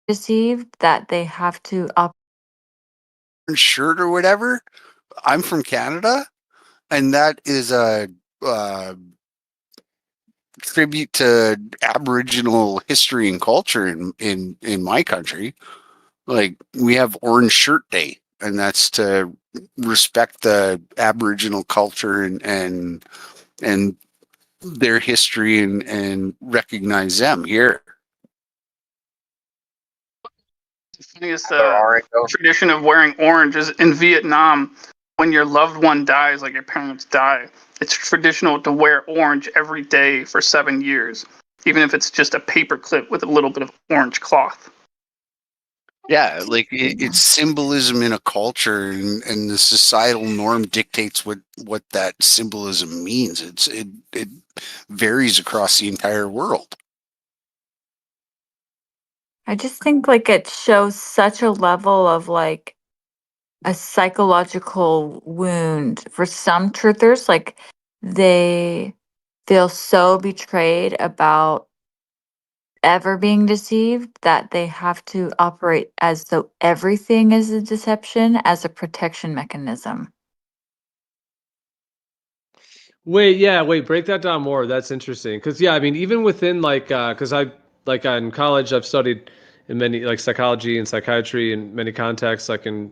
deceived that they have to up. Shirt or whatever. I'm from Canada, and that is a uh, tribute to Aboriginal history and culture in my country. Like we have Orange Shirt Day, and that's to respect the Aboriginal culture and their history and recognize them here. The funniest tradition of wearing orange is in Vietnam. When your loved one dies, like your parents die, it's traditional to wear orange every day for 7 years, even if it's just a paper clip with a little bit of orange cloth. Yeah, like it's symbolism in a culture, and the societal norm dictates what that symbolism means. It varies across the entire world. I just think like it shows such a level of like a psychological wound for some truthers. Like they feel so betrayed about ever being deceived that they have to operate as though everything is a deception as a protection mechanism. Wait, break that down more. That's interesting. Because yeah, I mean, even within like, because I like in college, I've studied in many like psychology and psychiatry in many contexts, like in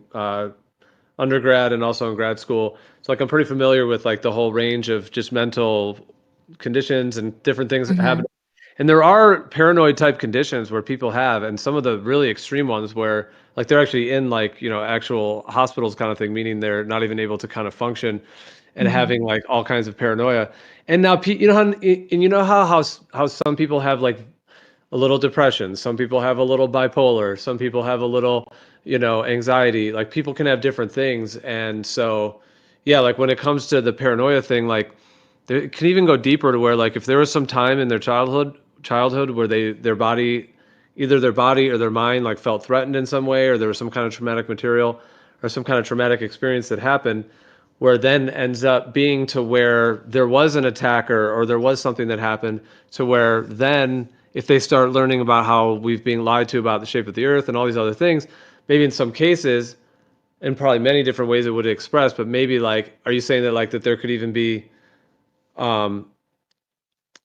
undergrad and also in grad school. So like I'm pretty familiar with like the whole range of just mental conditions and different things that happen. And there are paranoid type conditions where people have, and some of the really extreme ones where like they're actually in like, actual hospitals kind of thing, meaning they're not even able to kind of function and having like all kinds of paranoia. And now, how some people have like a little depression, some people have a little bipolar, some people have a little, anxiety. Like people can have different things, and so, yeah, like when it comes to the paranoia thing, like it can even go deeper to where like if there was some time in their childhood where either their body or their mind like felt threatened in some way, or there was some kind of traumatic material or some kind of traumatic experience that happened, where then ends up being to where there was an attacker or there was something that happened, to where then if they start learning about how we've been lied to about the shape of the earth and all these other things, maybe in some cases, in probably many different ways it would express, but maybe like, are you saying that like that there could even be um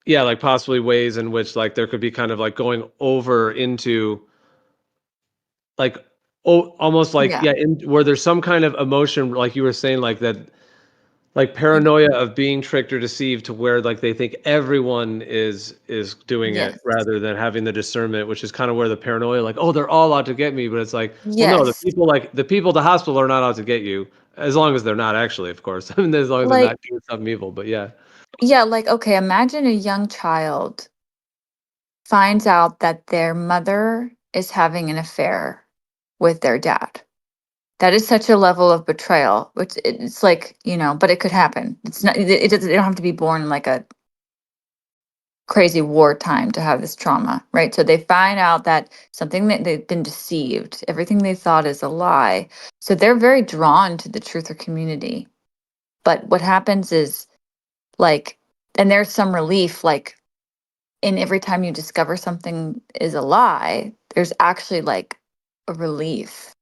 yeah, like possibly ways in which like there could be kind of like going over into like, oh, almost like, Yeah. yeah, where there's some kind of emotion, like you were saying, like that, like paranoia of being tricked or deceived, to where like they think everyone is doing Yes. it rather than having the discernment, which is kind of where the paranoia, like, oh, they're all out to get me, but it's like, well, no, Yes. the people at the hospital are not out to get you, as long as they're not actually, of course. I mean, as long as they're Like, not doing something evil, but yeah. yeah, like, okay, imagine a young child finds out that their mother is having an affair with their dad. That is such a level of betrayal, which it's like, but it could happen. It's not, it doesn't, they don't have to be born in like a crazy wartime to have this trauma, right? So they find out that something that they've been deceived, everything they thought is a lie. So they're very drawn to the truther community. But what happens is like, and there's some relief, like in every time you discover something is a lie, there's actually like a relief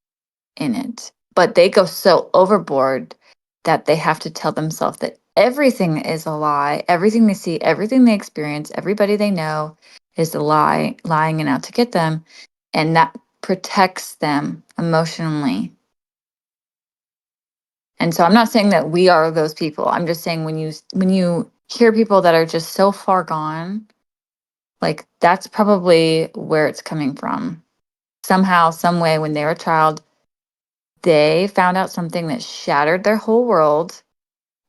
in it. But they go so overboard that they have to tell themselves that everything is a lie. Everything they see, everything they experience, everybody they know is a lie, lying and out to get them. And that protects them emotionally. And so I'm not saying that we are those people. I'm just saying when you hear people that are just so far gone, like that's probably where it's coming from. Somehow, some way, when they were a child, they found out something that shattered their whole world.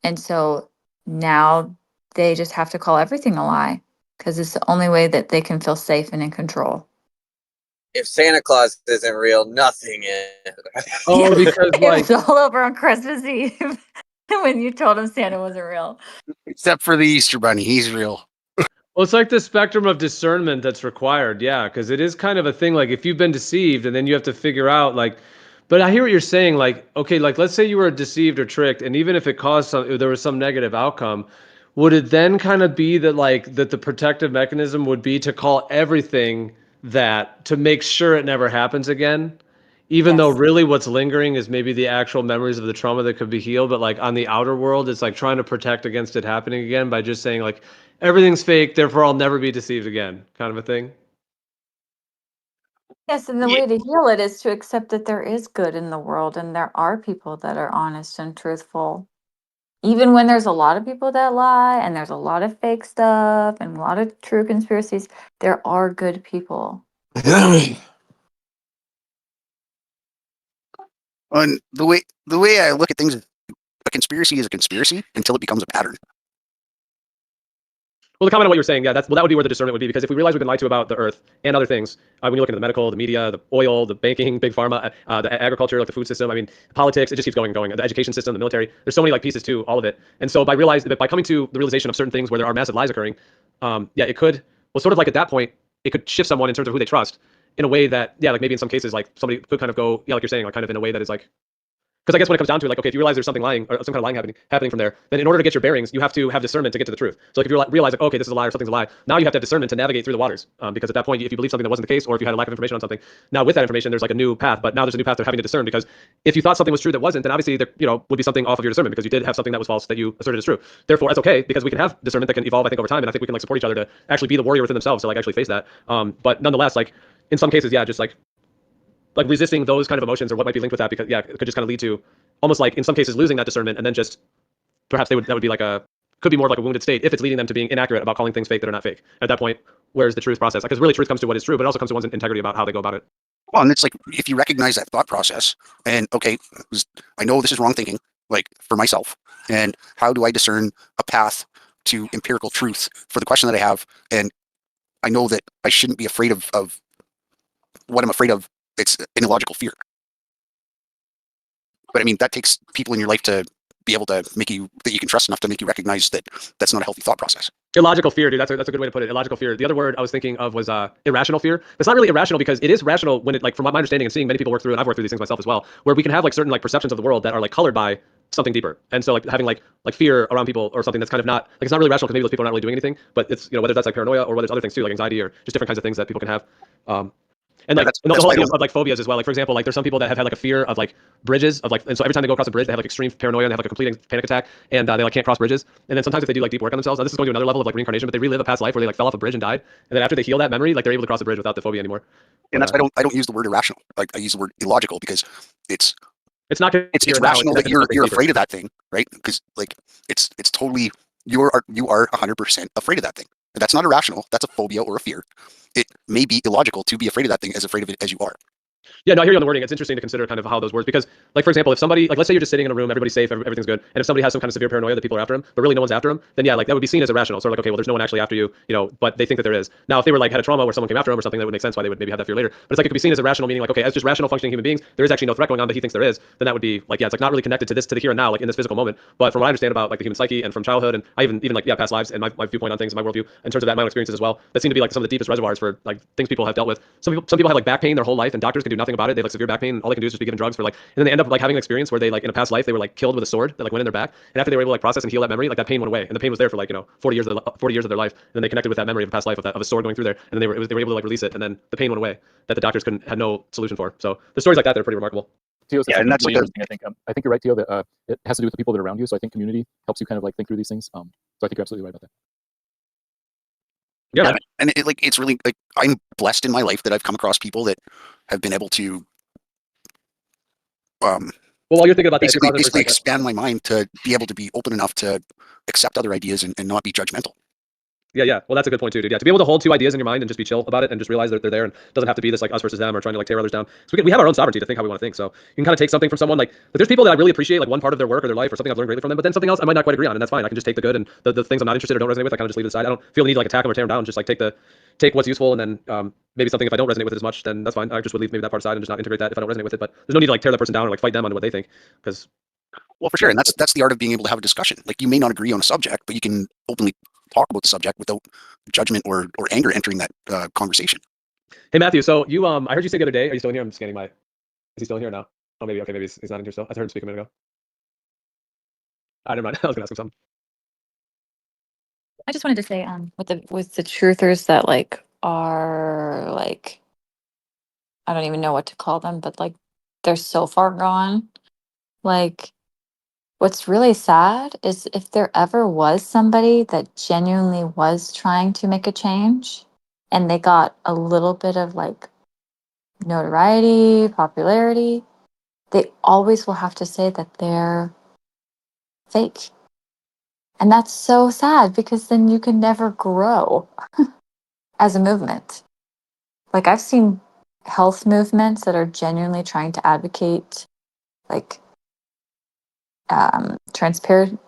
And so now they just have to call everything a lie because it's the only way that they can feel safe and in control. If Santa Claus isn't real, nothing is. Oh, because It like, was all over on Christmas Eve when you told him Santa wasn't real. Except for the Easter Bunny, he's real. well, it's like the spectrum of discernment that's required. Yeah, because it is kind of a thing. Like if you've been deceived, and then you have to figure out like. But I hear what you're saying. Like, okay, like let's say you were deceived or tricked, and even if it caused some, if there was some negative outcome, would it then kind of be that like that the protective mechanism would be to call everything that to make sure it never happens again, even though Yes. really what's lingering is maybe the actual memories of the trauma that could be healed, but like on the outer world, it's like trying to protect against it happening again by just saying like everything's fake, therefore I'll never be deceived again, kind of a thing. Yes, and the Yeah, way to heal it is to accept that there is good in the world and there are people that are honest and truthful. Even when there's a lot of people that lie and there's a lot of fake stuff and a lot of true conspiracies, there are good people. and the way I look at things, a conspiracy is a conspiracy until it becomes a pattern. Well, to comment on what you're saying, yeah, that would be where the discernment would be, because if we realize we've been lied to about the earth and other things, when you look into the medical, the media, the oil, the banking, big pharma, the agriculture, like the food system, I mean, politics, it just keeps going and going. The education system, the military, there's so many like pieces to all of it. And so by coming to the realization of certain things where there are massive lies occurring, yeah, it could, well, sort of like at that point, it could shift someone in terms of who they trust in a way that, yeah, like maybe in some cases, like somebody could kind of go, yeah, like you're saying, like kind of in a way that is like, because I guess when it comes down to it, like, okay, if you realize there's something lying or some kind of lying happening from there, then in order to get your bearings, you have to have discernment to get to the truth. So like if you realize, like, okay, this is a lie or something's a lie, now you have to have discernment to navigate through the waters. Because at that point, if you believe something that wasn't the case, or if you had a lack of information on something, now with that information, there's like a new path. But now there's a new path to having to discern, because if you thought something was true that wasn't, then obviously there, would be something off of your discernment, because you did have something that was false that you asserted is true. Therefore, that's okay, because we can have discernment that can evolve, I think, over time, and I think we can like support each other to actually be the warrior within themselves to like actually face that. But nonetheless, like in some cases, yeah, just like resisting those kind of emotions or what might be linked with that, because yeah, it could just kind of lead to almost like in some cases losing that discernment, and then just perhaps that would be like could be more of like a wounded state if it's leading them to being inaccurate about calling things fake that are not fake. At that point, where's the truth process? Because really truth comes to what is true, but it also comes to one's integrity about how they go about it. Well, and it's like if you recognize that thought process, and okay, I know this is wrong thinking, like for myself, and how do I discern a path to empirical truth for the question that I have? And I know that I shouldn't be afraid of what I'm afraid of. It's an illogical fear. But I mean, that takes people in your life to be able to make you, that you can trust enough to make you recognize that that's not a healthy thought process. Illogical fear, dude. That's a good way to put it. Illogical fear. The other word I was thinking of was irrational fear. It's not really irrational, because it is rational when it, like, from my understanding and seeing many people work through, and I've worked through these things myself as well, where we can have like certain like perceptions of the world that are like colored by something deeper. And so like having like fear around people or something that's kind of not like, it's not really rational because maybe those people are not really doing anything, but it's, whether that's like paranoia or whether it's other things too, like anxiety or just different kinds of things that people can have. And like That's the whole why I idea don't. of like phobias as well. Like for example, like there's some people that have had like a fear of like bridges of like, and so every time they go across a bridge, they have like extreme paranoia and they have like a complete panic attack, and they like can't cross bridges. And then sometimes if they do like deep work on themselves, now this is going to another level of like reincarnation, but they relive a past life where they like fell off a bridge and died, and then after they heal that memory, like they're able to cross the bridge without the phobia anymore. And But that's why I don't use the word irrational. Like I use the word illogical, because it's it's not it's here and now. rational It's that connected to something you're deeper. afraid of that thing, right? Because like it's totally, you are 100% afraid of that thing. And that's not irrational. That's a phobia or a fear. It may be illogical to be afraid of that thing, as afraid of it as you are. Yeah, no, I hear you on the wording. It's interesting to consider kind of how those words, because, like, for example, if somebody, like, let's say you're just sitting in a room, everybody's safe, everything's good, and if somebody has some kind of severe paranoia that people are after him, but really no one's after him, then yeah, like that would be seen as irrational. Sort of like, okay, well, there's no one actually after you, but they think that there is. Now, if they were like had a trauma where someone came after them or something, that would make sense why they would maybe have that fear later. But it's like it could be seen as irrational, meaning like, okay, as just rational functioning human beings, there is actually no threat going on, but he thinks there is. Then that would be like, yeah, it's like not really connected to the here and now, like in this physical moment. But from what I understand about like the human psyche and from childhood, and I even like, yeah, past lives and my viewpoint on things, my worldview in terms of that, my own experiences as well, that seem to be like some of the deepest reservoirs for like things people have dealt with. Some people have like back pain their whole life, and doctors can do nothing about it. They have like severe back pain, and all they can do is just be given drugs for like, and then they end up like having an experience where they like in a past life they were like killed with a sword that like went in their back, and after they were able to like process and heal that memory, like that pain went away, and the pain was there for like 40 years of their life, and then they connected with that memory of a past life of a sword going through there, and then they were able to like release it, and then the pain went away that the doctors had no solution for. So the stories like that, they're pretty remarkable. Tio said Yeah, and something that's really like interesting. I think you're right, Tio, that it has to do with the people that are around you. So I think community helps you kind of like think through these things. So I think you're absolutely right about that. Yeah, and it's really like, I'm blessed in my life that I've come across people that have been able to well, while you're thinking about that, basically expand my mind to be able to be open enough to accept other ideas and not be judgmental. Yeah. Well, that's a good point too, dude. Yeah, to be able to hold two ideas in your mind and just be chill about it and just realize that they're there, and it doesn't have to be this like us versus them or trying to like tear others down. So we have our own sovereignty to think how we want to think. So you can kind of take something from someone like there's people that I really appreciate, like one part of their work or their life or something I've learned greatly from them, but then something else I might not quite agree on, and that's fine. I can just take the good, and the things I'm not interested or don't resonate with, I kind of just leave it aside. I don't feel the need to like attack them or tear them down. Just like take what's useful, and then maybe something if I don't resonate with it as much, then that's fine. I just would leave maybe that part aside and just not integrate that if I don't resonate with it. But there's no need to like tear that person down or like fight them on what they think, because Well, for sure, and that's the art of being able to have a discussion. Like you may not agree on a subject, but you can openly talk about the subject without judgment or anger entering that conversation. Hey Matthew, so you I heard you say the other day. Are you still in here? I'm scanning my. Is he still in here now? Oh, maybe. Okay, maybe he's not in here still. I heard him speak a minute ago. I never mind. I was gonna ask him something. I just wanted to say, with the truthers that like are like, I don't even know what to call them, but like they're so far gone. Like, what's really sad is if there ever was somebody that genuinely was trying to make a change and they got a little bit of like notoriety, popularity, they always will have to say that they're fake. And that's so sad because then you can never grow as a movement. Like, I've seen health movements that are genuinely trying to advocate like transparency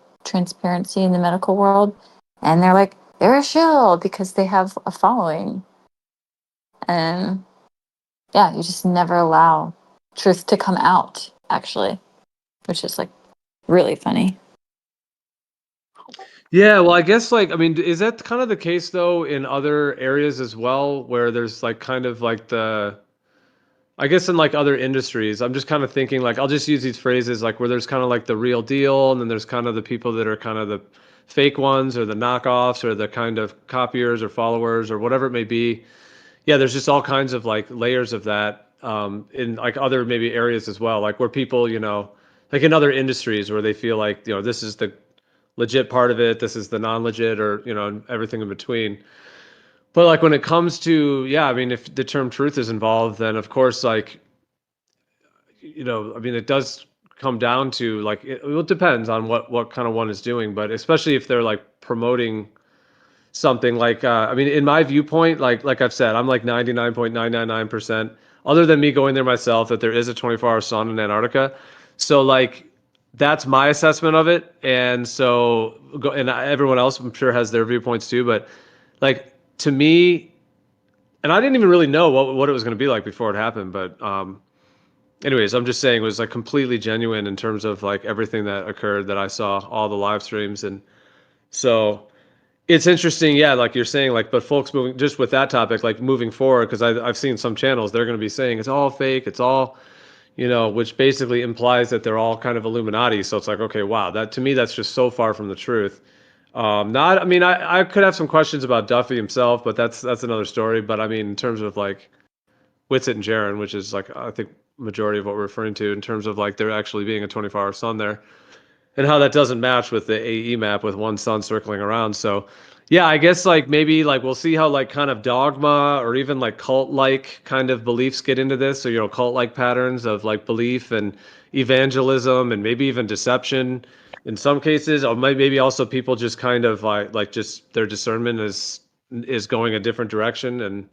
in the medical world, and they're like, they're a shill because they have a following. And yeah, you just never allow truth to come out, actually, which is like really funny. Yeah, well, I guess like I mean, is that kind of the case though in other areas as well, where there's like kind of like the I guess in like other industries, I'm just kind of thinking like I'll just use these phrases like where there's kind of like the real deal, and then there's kind of the people that are kind of the fake ones or the knockoffs or the kind of copiers or followers or whatever it may be. Yeah, there's just all kinds of like layers of that in like other maybe areas as well, like where people, like in other industries where they feel like, this is the legit part of it, this is the non-legit, or everything in between. But like when it comes to, yeah, I mean, if the term truth is involved, then of course, like, I mean, it does come down to like it depends on what kind of one is doing, but especially if they're like promoting something like I mean, in my viewpoint, like I've said, I'm like 99.999%, other than me going there myself, that there is a 24-hour sun in Antarctica. So like that's my assessment of it, and so and everyone else I'm sure has their viewpoints too, but like to me, and I didn't even really know what it was going to be like before it happened, but anyways, I'm just saying it was like completely genuine in terms of like everything that occurred, that I saw all the live streams. And so it's interesting, yeah, like you're saying, like, but folks moving just with that topic, like moving forward, because I've seen some channels, they're going to be saying it's all fake, it's all, which basically implies that they're all kind of Illuminati. So it's like, okay, wow, that to me, that's just so far from the truth. Not, I mean, I could have some questions about Duffy himself, but that's another story. But I mean, in terms of like Witsit and Jaren, which is like, I think majority of what we're referring to in terms of like there actually being a 24-hour sun there, and how that doesn't match with the AE map with one sun circling around. So yeah, I guess like maybe like we'll see how like kind of dogma or even like cult like kind of beliefs get into this. So cult like patterns of like belief and evangelism and maybe even deception in some cases, or maybe also people just kind of like just their discernment is going a different direction, and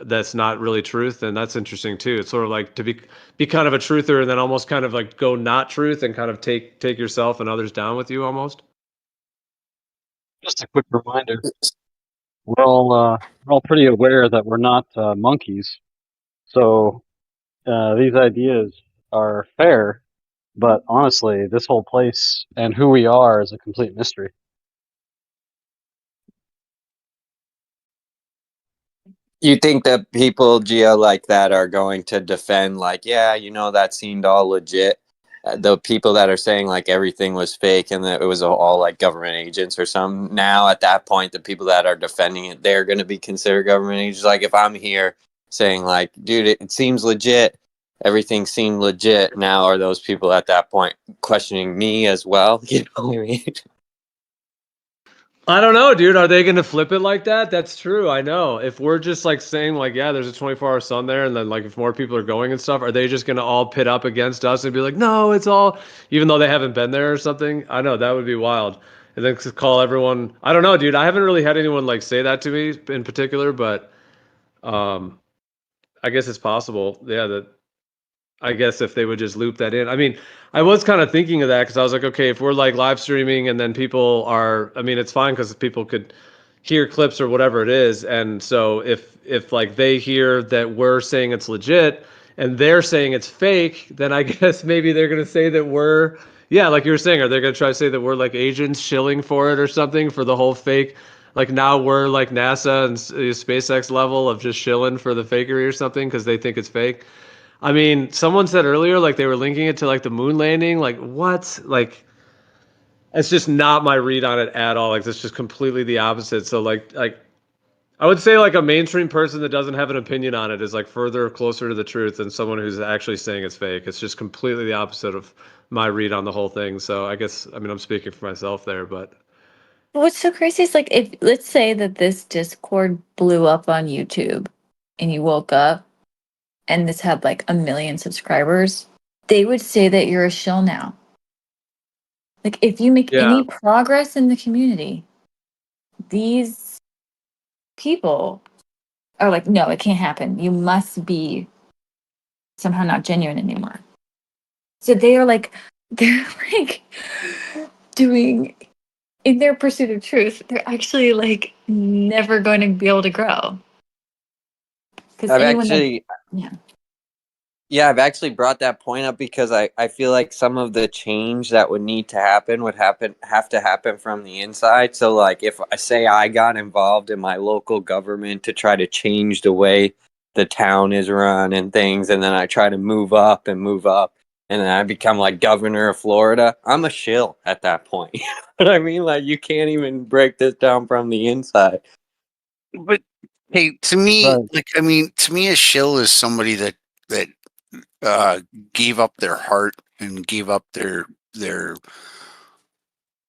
that's not really truth. And that's interesting too. It's sort of like to be kind of a truther and then almost kind of like go not truth and kind of take yourself and others down with you almost. Just a quick reminder: we're all pretty aware that we're not monkeys, so these ideas are fair. But honestly, this whole place and who we are is a complete mystery. You think that people, Geo, like that are going to defend, like, yeah, that seemed all legit? The people that are saying, like, everything was fake and that it was all, like, government agents or something. Now, at that point, the people that are defending it, they're going to be considered government agents. Like, if I'm here saying, like, dude, it seems legit, everything seemed legit, now are those people at that point questioning me as well? You know what I mean? I don't know, dude. Are they going to flip it like that? That's true. I know. If we're just like saying like, yeah, there's a 24-hour sun there, and then like if more people are going and stuff, are they just going to all pit up against us and be like, no, it's all, even though they haven't been there or something? I know that would be wild. And then to call everyone, I don't know, dude. I haven't really had anyone like say that to me in particular, but um, I guess it's possible. Yeah, that I guess if they would just loop that in. I mean, I was kind of thinking of that because I was like, okay, if we're like live streaming and then people are, I mean, it's fine because people could hear clips or whatever it is. And so if like they hear that we're saying it's legit and they're saying it's fake, then I guess maybe they're going to say that we're, yeah, like you were saying, are they going to try to say that we're like agents shilling for it or something for the whole fake? Like now we're like NASA and SpaceX level of just shilling for the fakery or something because they think it's fake. I mean, someone said earlier, like they were linking it to like the moon landing. Like what? Like it's just not my read on it at all. Like it's just completely the opposite. So like I would say like a mainstream person that doesn't have an opinion on it is like further closer to the truth than someone who's actually saying it's fake. It's just completely the opposite of my read on the whole thing. So I guess, I mean, I'm speaking for myself there, but What's so crazy is like, if let's say that this Discord blew up on YouTube and you woke up and this had like 1 million subscribers, they would say that you're a shill now. Like, if you make yeah. any progress in the community, these people are like, no, it can't happen. You must be somehow not genuine anymore. So they're like doing, in their pursuit of truth, they're actually like never going to be able to grow. Because I've anyone that, actually, yeah. yeah, I've actually brought that point up because I feel like some of the change that would need to happen would have to happen from the inside. So like if I say I got involved in my local government to try to change the way the town is run and things, and then I try to move up and move up, and then I become like governor of Florida, I'm a shill at that point. You know what I mean? Like you can't even break this down from the inside. But hey, to me, Right. like I mean, to me, a shill is somebody that gave up their heart and gave up their.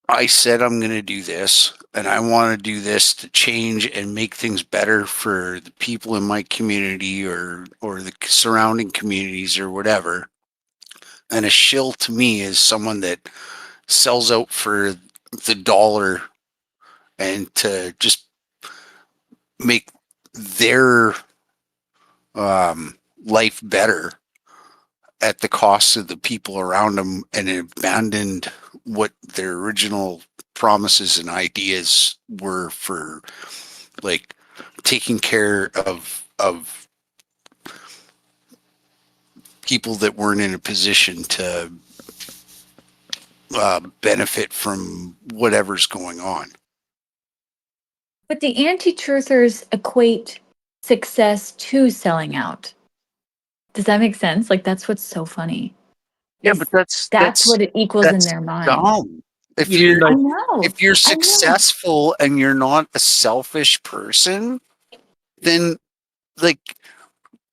I said I'm going to do this, and I want to do this to change and make things better for the people in my community or the surrounding communities or whatever. And a shill to me is someone that sells out for the dollar and to just make their life better at the cost of the people around them and abandoned what their original promises and ideas were for, like, taking care of people that weren't in a position to benefit from whatever's going on. But the anti-truthers equate success to selling out. Does that make sense? Like, that's what's so funny. Yeah, is but that's that's what it equals in their mind. dumb. If You mean you're I like, know. if you're I know. successful and you're not a selfish person, then like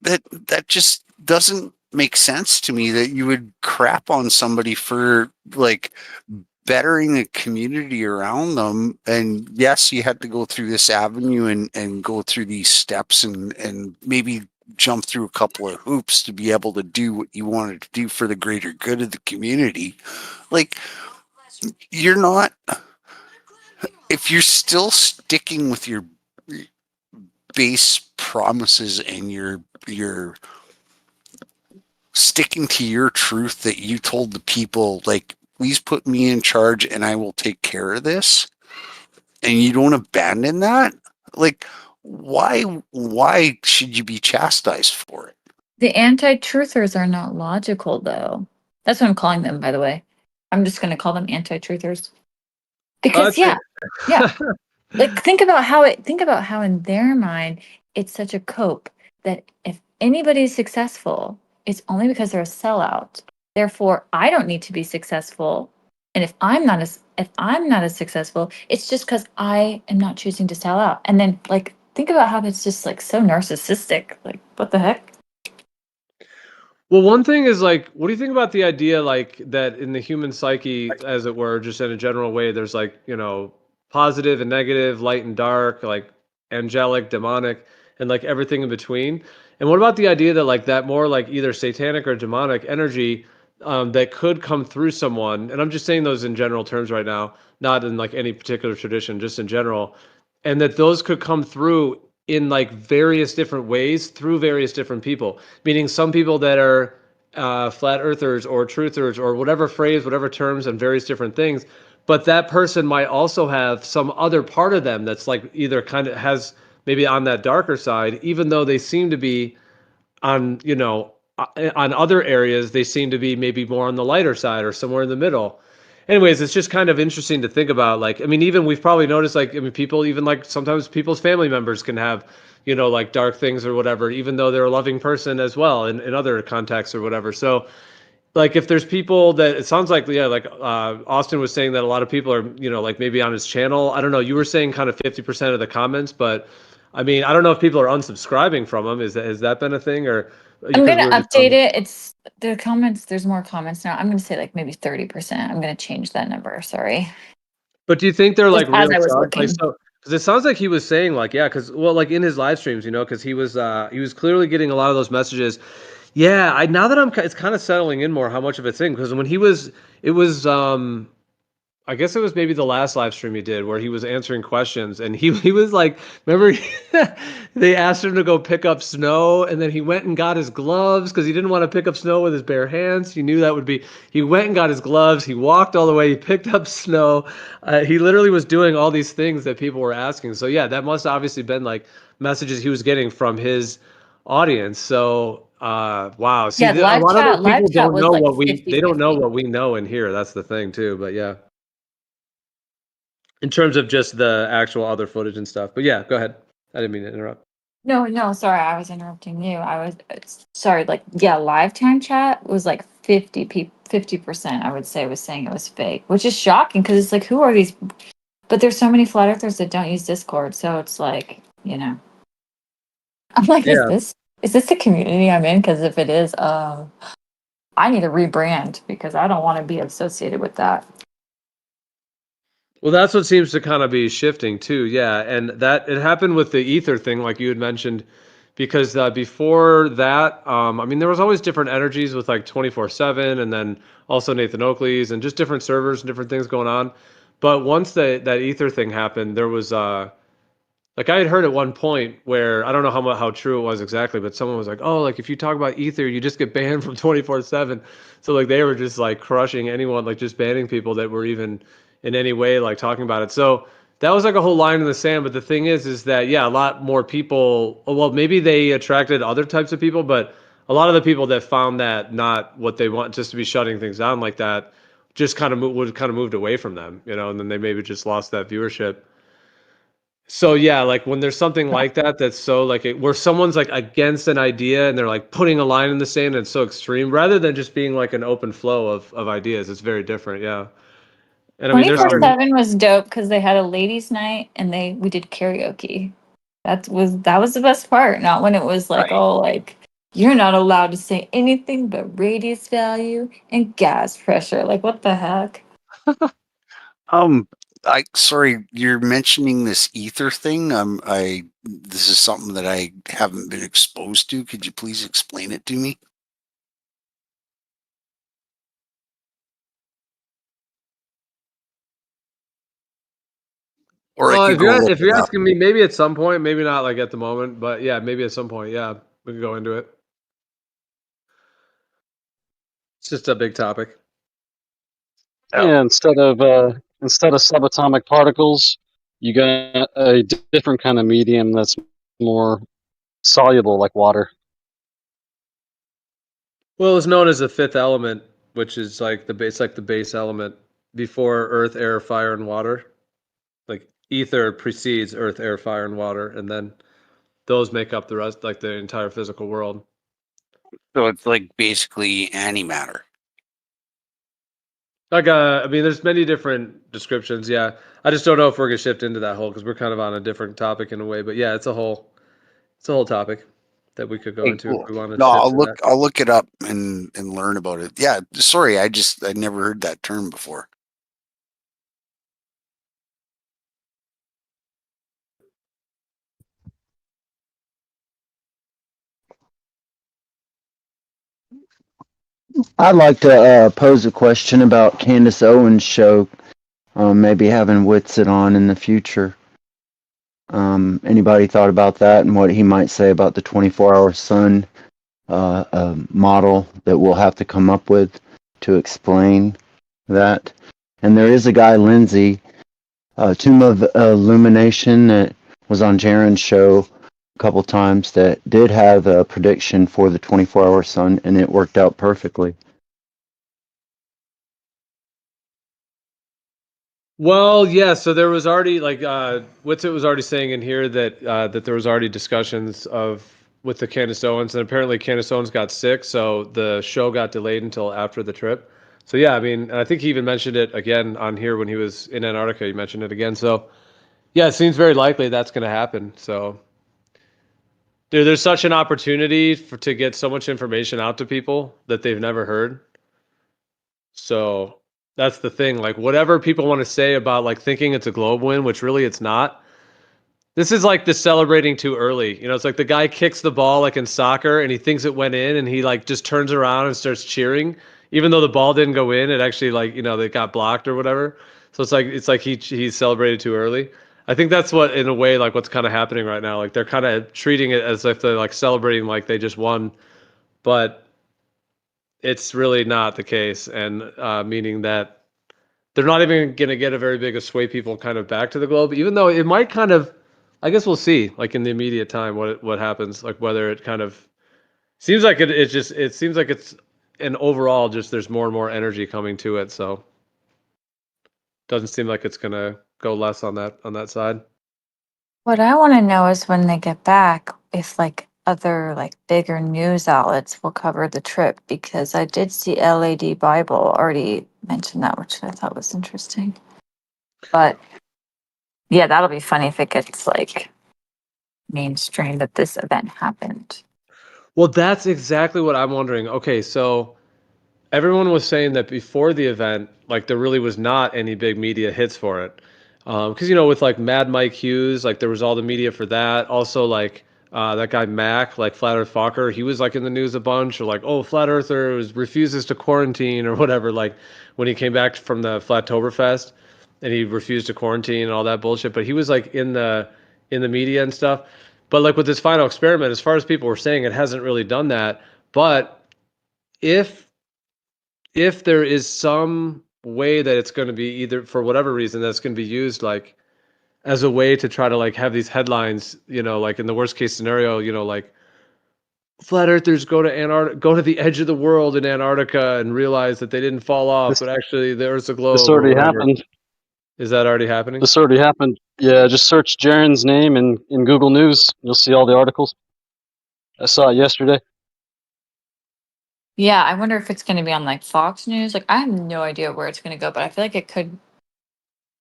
that just doesn't make sense to me that you would crap on somebody for like bettering the community around them. And yes, you had to go through this avenue and go through these steps and maybe jump through a couple of hoops to be able to do what you wanted to do for the greater good of the community. Like, you're not, if you're still sticking with your base promises and you're sticking to your truth that you told the people, like, please put me in charge and I will take care of this, and you don't abandon that, like, why should you be chastised for it? The anti-truthers are not logical, though. That's what I'm calling them, by the way. I'm just going to call them anti-truthers. Because, yeah, like think about how in their mind it's such a cope that if anybody's successful, it's only because they're a sellout. Therefore, I don't need to be successful. And if I'm not as successful, it's just because I am not choosing to sell out. And then like think about how that's just like so narcissistic. Like what the heck? well, one thing is like, what do you think about the idea like that in the human psyche, as it were, just in a general way, there's like, you know, positive and negative, light and dark, like angelic, demonic, and like everything in between. And what about the idea that like that more like either satanic or demonic energy that could come through someone, and I'm just saying those in general terms right now, not in like any particular tradition, just in general, and that those could come through in like various different ways through various different people, meaning some people that are flat earthers or truthers or whatever phrase, whatever terms, and various different things. But that person might also have some other part of them that's like either kind of has maybe on that darker side, even though they seem to be on, you know, on other areas, they seem to be maybe more on the lighter side or somewhere in the middle. Anyways, it's just kind of interesting to think about. Like, I mean, even we've probably noticed, like, I mean, people, even like sometimes people's family members can have, you know, like dark things or whatever, even though they're a loving person as well in other contexts or whatever. So, like, if there's people that it sounds like, yeah, like Austin was saying that a lot of people are, you know, like maybe on his channel. I don't know. You were saying kind of 50% of the comments, but I mean, I don't know if people are unsubscribing from him. Has that been a thing, or I'm because gonna we were just update it. It's the comments. There's more comments now. I'm gonna say like maybe 30%. I'm gonna change that number. Sorry. But do you think they're Just like as real I was subs? Like, looking. so, because it sounds like he was saying like, yeah, because well, like in his live streams, because he was clearly getting a lot of those messages. Yeah, I now that it's kind of settling in more how much of it's in, because when it was I guess it was maybe the last live stream he did where he was answering questions, and he was like, remember, they asked him to go pick up snow, and then he went and got his gloves because he didn't want to pick up snow with his bare hands. He knew that would be. He went and got his gloves. He walked all the way. He picked up snow. He literally was doing all these things that people were asking. So yeah, that must obviously been like messages he was getting from his audience. So wow, see, Yeah, a lot of those live people chat don't was know like what they don't know 50-50. what we know in here. That's the thing too. But yeah. In terms of just the actual other footage and stuff. But yeah, go ahead. I didn't mean to interrupt. No, sorry, I was interrupting you. I was sorry, like yeah, live time chat was like 50%, I would say, was saying it was fake, which is shocking because it's like who are these, but there's so many flat earthers that don't use Discord, so it's like, I'm like, Yeah. is this the community I'm in? Because if it is, I need to rebrand because I don't want to be associated with that. Well, that's what seems to kind of be shifting too. Yeah. And that it happened with the ether thing, like you had mentioned, because before that, I mean, there was always different energies with like 24/7 and then also Nathan Oakley's and just different servers and different things going on. But once that ether thing happened, there was like I had heard at one point where I don't know how true it was exactly, but someone was like, "Oh, like if you talk about Ether, you just get banned from 24/7." So like they were just like crushing anyone, like just banning people that were even in any way like talking about it. So that was like a whole line in the sand. But the thing is that yeah, a lot more people. Well, maybe they attracted other types of people, but a lot of the people that found that not what they want, just to be shutting things down like that, just kind of moved away from them, and then they maybe just lost that viewership. So yeah, like when there's something like that that's so like where someone's like against an idea and they're like putting a line in the sand and it's so extreme, rather than just being like an open flow of ideas, it's very different. Yeah, and I mean there's certain 24/7 was dope because they had a ladies' night and we did karaoke. That was the best part. Not when it was like, Right. oh, like you're not allowed to say anything but radius value and gas pressure. Like what the heck? Um, sorry, you're mentioning this ether thing. This is something that I haven't been exposed to. Could you please explain it to me? Or I could if go look if it you're up. asking me, maybe at some point, maybe not like at the moment, but yeah, maybe at some point, yeah, we can go into it. It's just a big topic. Yeah, instead of subatomic particles, you got a different kind of medium that's more soluble, like water. Well, it's known as the fifth element, which is like the base element before earth, air, fire, and water. Like ether precedes earth, air, fire, and water, and then those make up the rest, like the entire physical world. So it's like basically antimatter. Like, I mean, there's many different descriptions. Yeah, I just don't know if we're gonna shift into that whole because we're kind of on a different topic in a way. But yeah, it's a whole topic that we could go Hey, into if cool. we wanted to No, shift to that. I'll look it up and learn about it. Yeah, sorry, I never heard that term before. I'd like to pose a question about Candace Owens' show, maybe having Witsit on in the future. Anybody thought about that and what he might say about the 24-hour sun model that we'll have to come up with to explain that? And there is a guy, Lindsay, Tomb of Illumination, that was on Jaron's show a couple times, that did have a prediction for the 24-hour sun, and it worked out perfectly. Well, yeah. So there was already like Witsit was already saying in here that that there was already discussions of with the Candace Owens, and apparently Candace Owens got sick, so the show got delayed until after the trip. So yeah, I mean, and I think he even mentioned it again on here when he was in Antarctica. He mentioned it again. So yeah, it seems very likely that's going to happen. So Dude, there's such an opportunity to get so much information out to people that they've never heard. So that's the thing. Like whatever people want to say about like thinking it's a globe win, which really it's not. This is like the celebrating too early. It's like the guy kicks the ball like in soccer and he thinks it went in and he like just turns around and starts cheering, even though the ball didn't go in. It actually like they got blocked or whatever. So it's like he celebrated too early. I think that's what in a way like what's kind of happening right now. Like they're kind of treating it as if they're like celebrating like they just won, but it's really not the case, and meaning that they're not even going to get a very big a sway people kind of back to the globe, even though it might kind of. I guess we'll see, like in the immediate time, what happens, like whether it kind of seems like it seems like it's an overall just there's more and more energy coming to it, so doesn't seem like it's gonna go less on that side. What I want to know is when they get back, if like other like bigger news outlets will cover the trip, because I did see LAD Bible already mention that, which I thought was interesting. But yeah, that'll be funny if it gets like mainstream that this event happened. Well, that's exactly what I'm wondering. Okay, so everyone was saying that before the event, like there really was not any big media hits for it. Because with like Mad Mike Hughes, like there was all the media for that. Also, like that guy Mac, like Flat Earth Fokker, he was like in the news a bunch, or like, oh, Flat Earther refuses to quarantine or whatever. Like when he came back from the Flattoberfest and he refused to quarantine and all that bullshit. But he was like in the media and stuff. But like with this final experiment, as far as people were saying, it hasn't really done that. But if there is some way that it's going to be either for whatever reason that's going to be used like as a way to try to like have these headlines, like in the worst case scenario, like flat earthers go to Antarctica, go to the edge of the world in Antarctica and realize that they didn't fall off, This but actually there's a globe this or already whatever. happened. Is that already happening? This already happened. Yeah, just search Jaren's name in Google News. You'll see all the articles. I saw it yesterday. Yeah, I wonder if it's going to be on like Fox News. Like, I have no idea where it's going to go, but I feel like it could.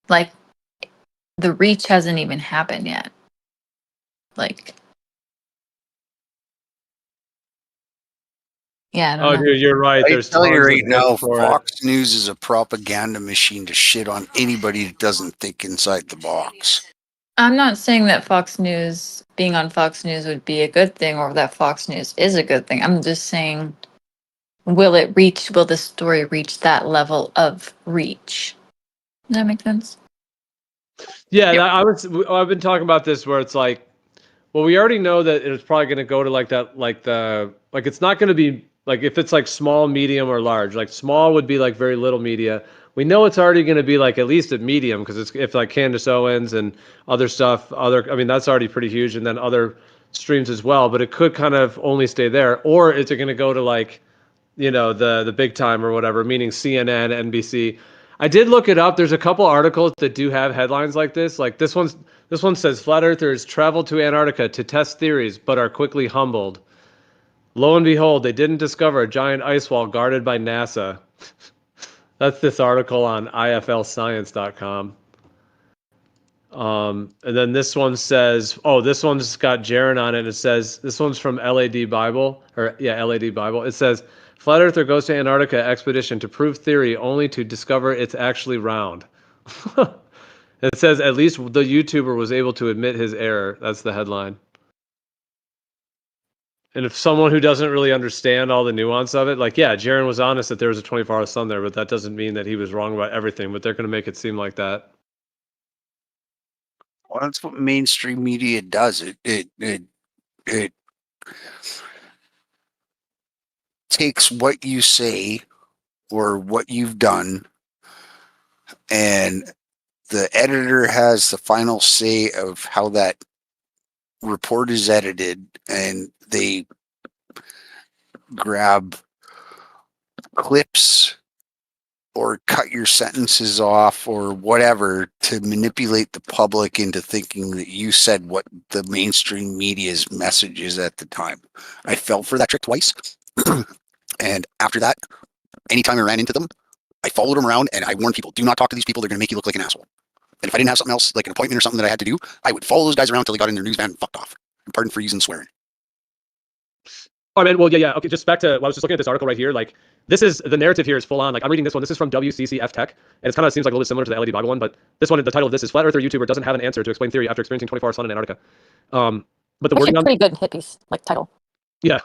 Like, the reach hasn't even happened yet. Like, yeah, I don't Oh, know. dude, you're right. I There's tell you tons of right now, hits for it. Fox News is a propaganda machine to shit on anybody that doesn't think inside the box. I'm not saying that Fox News, being on Fox News would be a good thing or that Fox News is a good thing. I'm just saying, will the story reach that level of reach? Does that make sense? Yeah, I've been talking about this where it's like, well, we already know that it's probably going to go to like that, like it's not going to be like if it's like small, medium, or large. Like small would be like very little media. We know it's already going to be like at least at medium because it's if like Candace Owens and other stuff, I mean that's already pretty huge, and then other streams as well. But it could kind of only stay there, or is it going to go to like the big time or whatever, meaning CNN, NBC. I did look it up. There's a couple articles that do have headlines like this. Like this one says flat earthers travel to Antarctica to test theories but are quickly humbled. Lo and behold, they didn't discover a giant ice wall guarded by NASA. That's this article on iflscience.com. And then this one says, oh, this one's got Jaren on it. It says, this one's from LAD Bible, LAD Bible. It says, Flat Earther goes to Antarctica expedition to prove theory only to discover it's actually round. It says, at least the YouTuber was able to admit his error. That's the headline. And if someone who doesn't really understand all the nuance of it, like, yeah, Jaren was honest that there was a 24-hour sun there, but that doesn't mean that he was wrong about everything, but they're going to make it seem like that. Well, that's what mainstream media does. It takes what you say or what you've done, and the editor has the final say of how that report is edited, and they grab clips or cut your sentences off or whatever to manipulate the public into thinking that you said what the mainstream media's message is at the time. I fell for that trick twice. And after that, anytime I ran into them, I followed them around and I warned people, do not talk to these people. They're going to make you look like an asshole. And if I didn't have something else, like an appointment or something that I had to do, I would follow those guys around until they got in their news van and fucked off. And pardon for using swearing. Oh, man, well, yeah. Okay, just back to, I was just looking at this article right here. Like, this is, the narrative here is full on. Like, I'm reading this one. This is from WCCF Tech, and it kind of seems like a little bit similar to the LED Bible one, but this one, the title of this is Flat Earther YouTuber Doesn't Have an Answer to Explain Theory After Experiencing 24-hour Sun in Antarctica. But the Actually, wording on, pretty good hit piece, like title. yeah.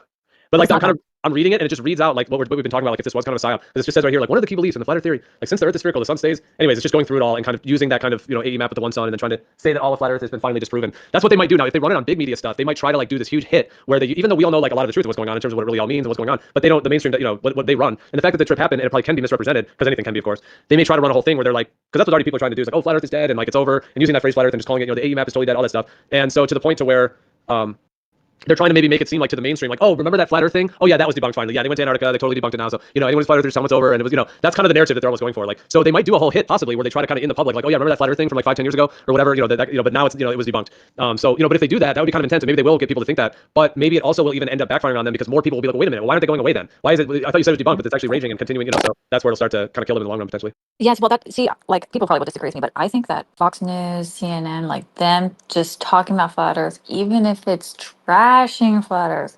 But like, It's not I'm reading it, and it just reads out like what we've been talking about, like if this was kind of a psyop. It just says right here, like, one of the key beliefs in the flat earth theory, like since the earth is spherical, the sun stays. Anyways, it's just going through it all and kind of using that kind of, you know, AE map with the one sun, and then trying to say that all of flat earth has been finally disproven. That's what they might do now. If they run it on big media stuff, they might try to like do this huge hit where they, even though we all know like a lot of the truth of what's going on in terms of what it really all means and what's going on, but they don't, the mainstream, you know, what they run, and the fact that the trip happened, and it probably can be misrepresented, because anything can be, of course. They may try to run a whole thing where they're like, because that's what already people are trying to do, is like, oh, flat earth is dead, and like it's over, and using that phrase flat earth and just calling it, you know, the AE map is totally dead, all that stuff. And so to the point to where they're trying to maybe make it seem like to the mainstream, like, oh, remember that flat earth thing? Oh yeah, that was debunked finally. Yeah, they went to Antarctica, they totally debunked it now. So, you know, anyone's flat earthers, someone's over, and it was, you know, that's kind of the narrative that they're almost going for. Like, so they might do a whole hit possibly where they try to kind of in the public, like, oh yeah, remember that flat earth thing from like 5-10 years ago or whatever, you know, that you know, but now it's, you know, it was debunked. So, you know, but if they do that, that would be kind of intense, and maybe they will get people to think that. But maybe it also will even end up backfiring on them, because more people will be like, wait a minute, why aren't they going away then? Why is it? I thought you said it was debunked, but it's actually raging and continuing, you know. So that's where it'll start to kind of kill them in the long run potentially. Yes, well, like, people probably would disagree with me, but I think that Fox News, CNN, like, them just talking about flat Earth, even if it's trashing flat Earth,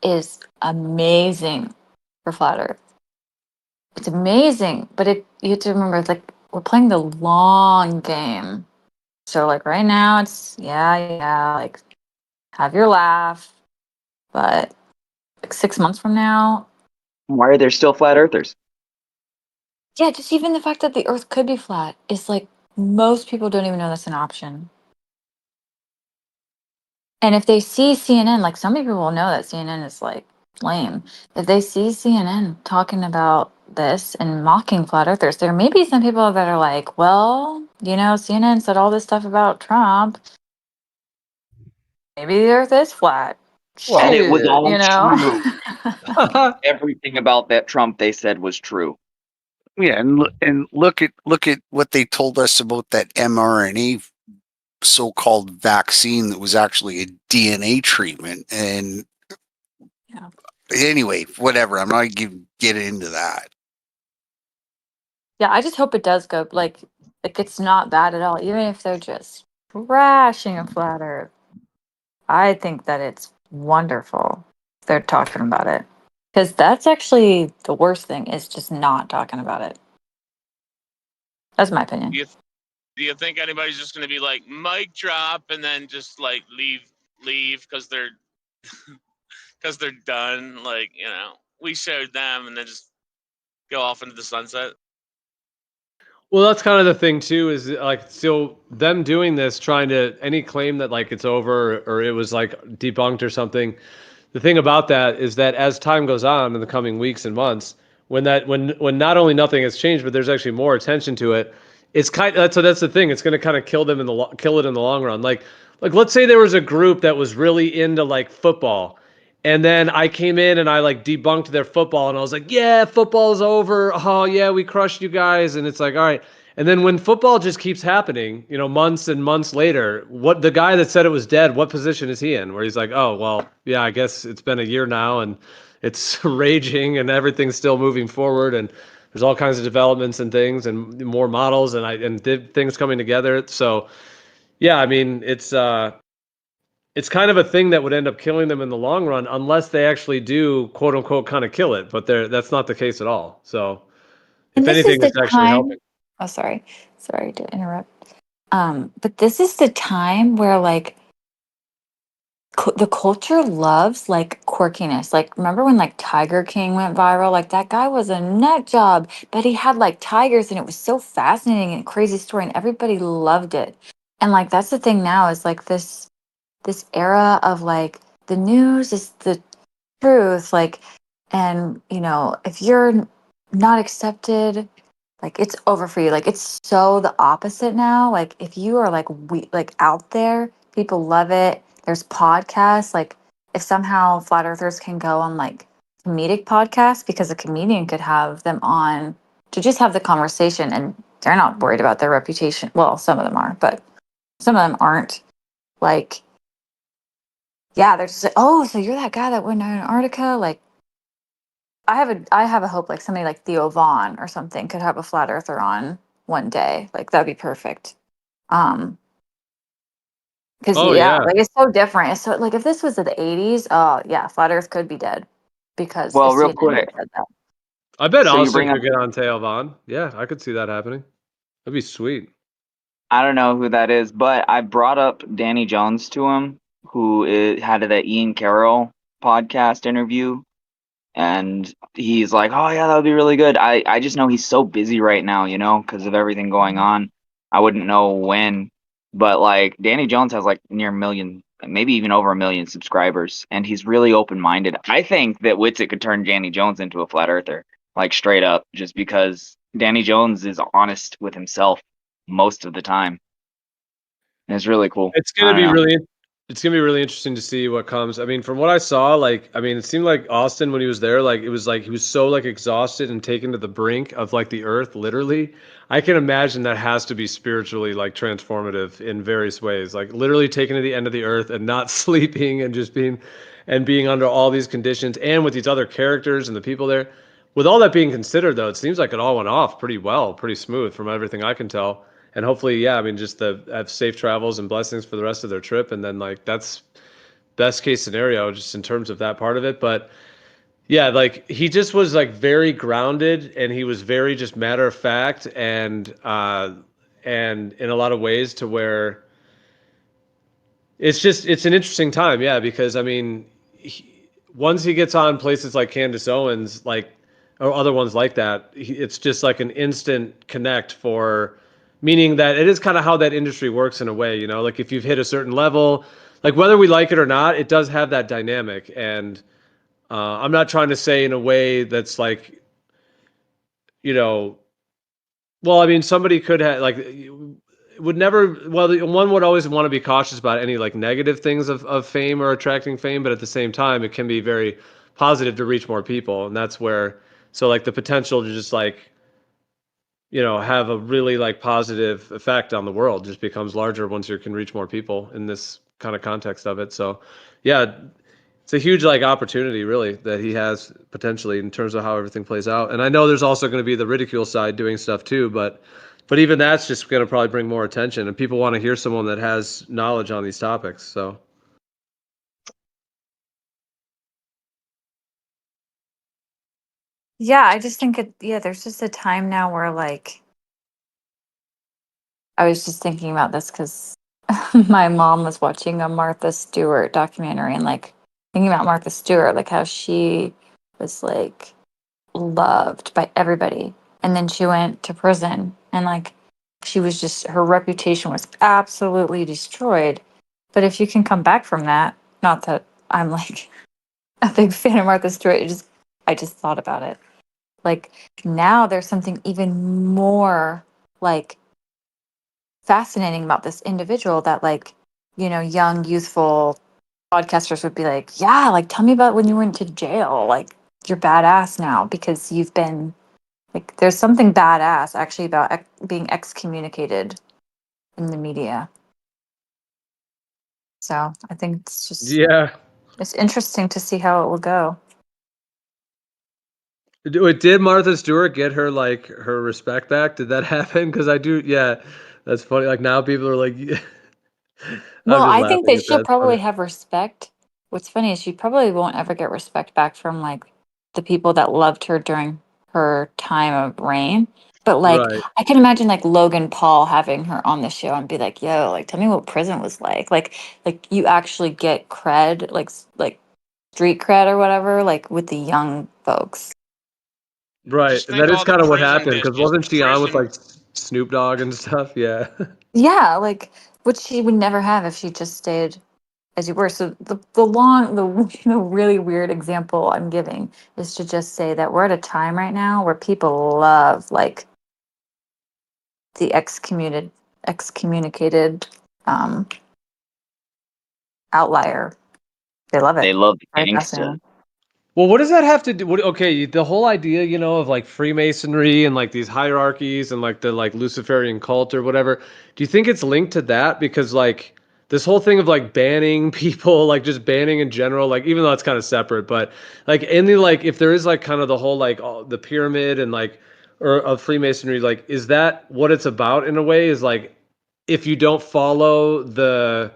is amazing for flat Earth. It's amazing, but you have to remember, it's like, we're playing the long game. So, like, right now, it's, yeah, like, have your laugh, but, like, 6 months from now, Why are there still flat earthers? yeah, just even the fact that the Earth could be flat is like, most people don't even know that's an option. And if they see CNN, like, some people will know that CNN is like lame. If they see CNN talking about this and mocking flat earthers, there may be some people that are like, well, you know, CNN said all this stuff about Trump. Maybe the Earth is flat. And it was Shoot, all you know? true. Everything about that Trump they said was true. Yeah, and look at what they told us about that mRNA so-called vaccine that was actually a DNA treatment. And Yeah. anyway, whatever. I'm not gonna get into that. Yeah, I just hope it does go, like it's not bad at all, even if they're just trashing a flat Earth. I think that it's wonderful if they're talking about it, because that's actually the worst thing, is just not talking about it. That's my opinion. Do you think anybody's just going to be like mic drop and then just like leave because they're done? Like, you know, we showed them and then just go off into the sunset. Well, that's kind of the thing too, is like, so them doing this, trying to, any claim that like it's over or it was like debunked or something. The thing about that is that as time goes on in the coming weeks and months, when not only nothing has changed, but there's actually more attention to it, it's that's the thing. It's going to kind of kill it in the long run. Like let's say there was a group that was really into like football, and then I came in and I like debunked their football, and I was like, yeah, football's over. Oh yeah, we crushed you guys. And it's like, all right. And then when football just keeps happening, you know, months and months later, what the guy that said it was dead, what position is he in? Where he's like, oh, well, yeah, I guess it's been a year now and it's raging and everything's still moving forward, and there's all kinds of developments and things and more models and things coming together. So yeah, I mean, it's kind of a thing that would end up killing them in the long run, unless they actually do, quote unquote, kind of kill it. But that's not the case at all. So And if this is anything, the it's actually helping. time. Oh, sorry to interrupt. But this is the time where like the culture loves like quirkiness. Like, remember when like Tiger King went viral? Like, that guy was a nut job, but he had like tigers, and it was so fascinating and crazy story, and everybody loved it. And like, that's the thing now, is like this era of like, the news is the truth, like, and you know, if you're not accepted, like, it's over for you. Like, it's so the opposite now. Like, if you are like out there, people love it. There's podcasts. Like, if somehow flat earthers can go on like comedic podcasts, because a comedian could have them on to just have the conversation, and they're not worried about their reputation. Well, some of them are, but some of them aren't. Like, yeah, they're just like, oh, so you're that guy that went to Antarctica? Like, I have a hope, like somebody like Theo Vaughn or something could have a flat earther on one day. Like, that'd be perfect. Um, because Oh yeah, yeah. like, it's so different. It's so, like, if this was in the 80s, oh yeah, flat earth could be dead. because Well, real CNN quick. said that. I bet So you Austin bring up, could get on Tail Vaughn. Yeah, I could see that happening. That'd be sweet. I don't know who that is, but I brought up Danny Jones to him, who had that Ian Carroll podcast interview, and he's like, "Oh yeah, that would be really good." I just know he's so busy right now, because of everything going on. I wouldn't know when, but like Danny Jones has like near a million, maybe even over a million subscribers, and he's really open-minded. I think that Witsit could turn Danny Jones into a flat earther, like straight up, just because Danny Jones is honest with himself most of the time. And it's really cool. It's I gonna don't be know. really it's gonna be really interesting to see what comes. I mean, from what I saw, like, I mean, it seemed like Austin when he was there, like it was like he was so like exhausted and taken to the brink of like the earth, literally. I can imagine that has to be spiritually like transformative in various ways, like literally taken to the end of the earth and not sleeping and just being under all these conditions and with these other characters and the people there. With all that being considered, though, it seems like it all went off pretty well, pretty smooth from everything I can tell. And hopefully, yeah, I mean, just have safe travels and blessings for the rest of their trip. And then like that's best case scenario, just in terms of that part of it. But yeah, like he just was like very grounded and he was very just matter of fact and in a lot of ways to where it's an interesting time, yeah, because I mean, once he gets on places like Candace Owens, like or other ones like that, it's just like an instant connect for, meaning that it is kind of how that industry works in a way, like if you've hit a certain level, like whether we like it or not, it does have that dynamic, and I'm not trying to say in a way that's like, you know, well, I mean, somebody could have like would never. Well, one would always want to be cautious about any like negative things of fame or attracting fame, but at the same time, it can be very positive to reach more people, and that's where so like the potential to just like have a really like positive effect on the world just becomes larger once you can reach more people in this kind of context of it. So, yeah, it's a huge like opportunity really that he has potentially in terms of how everything plays out. And I know there's also going to be the ridicule side doing stuff too, but even that's just going to probably bring more attention and people want to hear someone that has knowledge on these topics. So Yeah, I just think there's just a time now where like I was just thinking about this because my mom was watching a Martha Stewart documentary and like thinking about Martha Stewart, like how she was like loved by everybody. And then she went to prison and like she was just her reputation was absolutely destroyed. But if you can come back from that, not that I'm like a big fan of Martha Stewart, I just thought about it. Like now there's something even more like fascinating about this individual that like, young youthful podcasters would be like, yeah, like tell me about when you went to jail. Like you're badass now because you've been like there's something badass actually about being excommunicated in the media. So I think yeah. it's interesting to see how it will go. Did Martha Stewart get her like her respect back? Did that happen? Because I do, yeah, that's funny. Like now people are like, I'm Well, just I think laughing that at she'll that. It's funny. probably have respect. What's funny is she probably won't ever get respect back from like the people that loved her during her time of reign. But like Right. I can imagine like Logan Paul having her on the show and be like, "Yo, like tell me what prison was like." Like you actually get cred, like street cred or whatever, like with the young folks. Right. Just And that think is all the kind of what prison happened because dishes. wasn't she on with Prison. like Snoop Dogg and stuff? Yeah. Yeah, like which she would never have if she just stayed as you were. So the really weird example I'm giving is to just say that we're at a time right now where people love like the excommunicated um outlier. They love They it. love the Very gangsta. fascinating. Well, what does that have to do? Okay, the whole idea, of like Freemasonry and like these hierarchies and like the like Luciferian cult or whatever. Do you think it's linked to that? Because like this whole thing of like banning people, like just banning in general, like even though it's kind of separate, but like in the like if there is like kind of the whole like the pyramid and like or of Freemasonry, like is that what it's about in a way? Is like if you don't follow the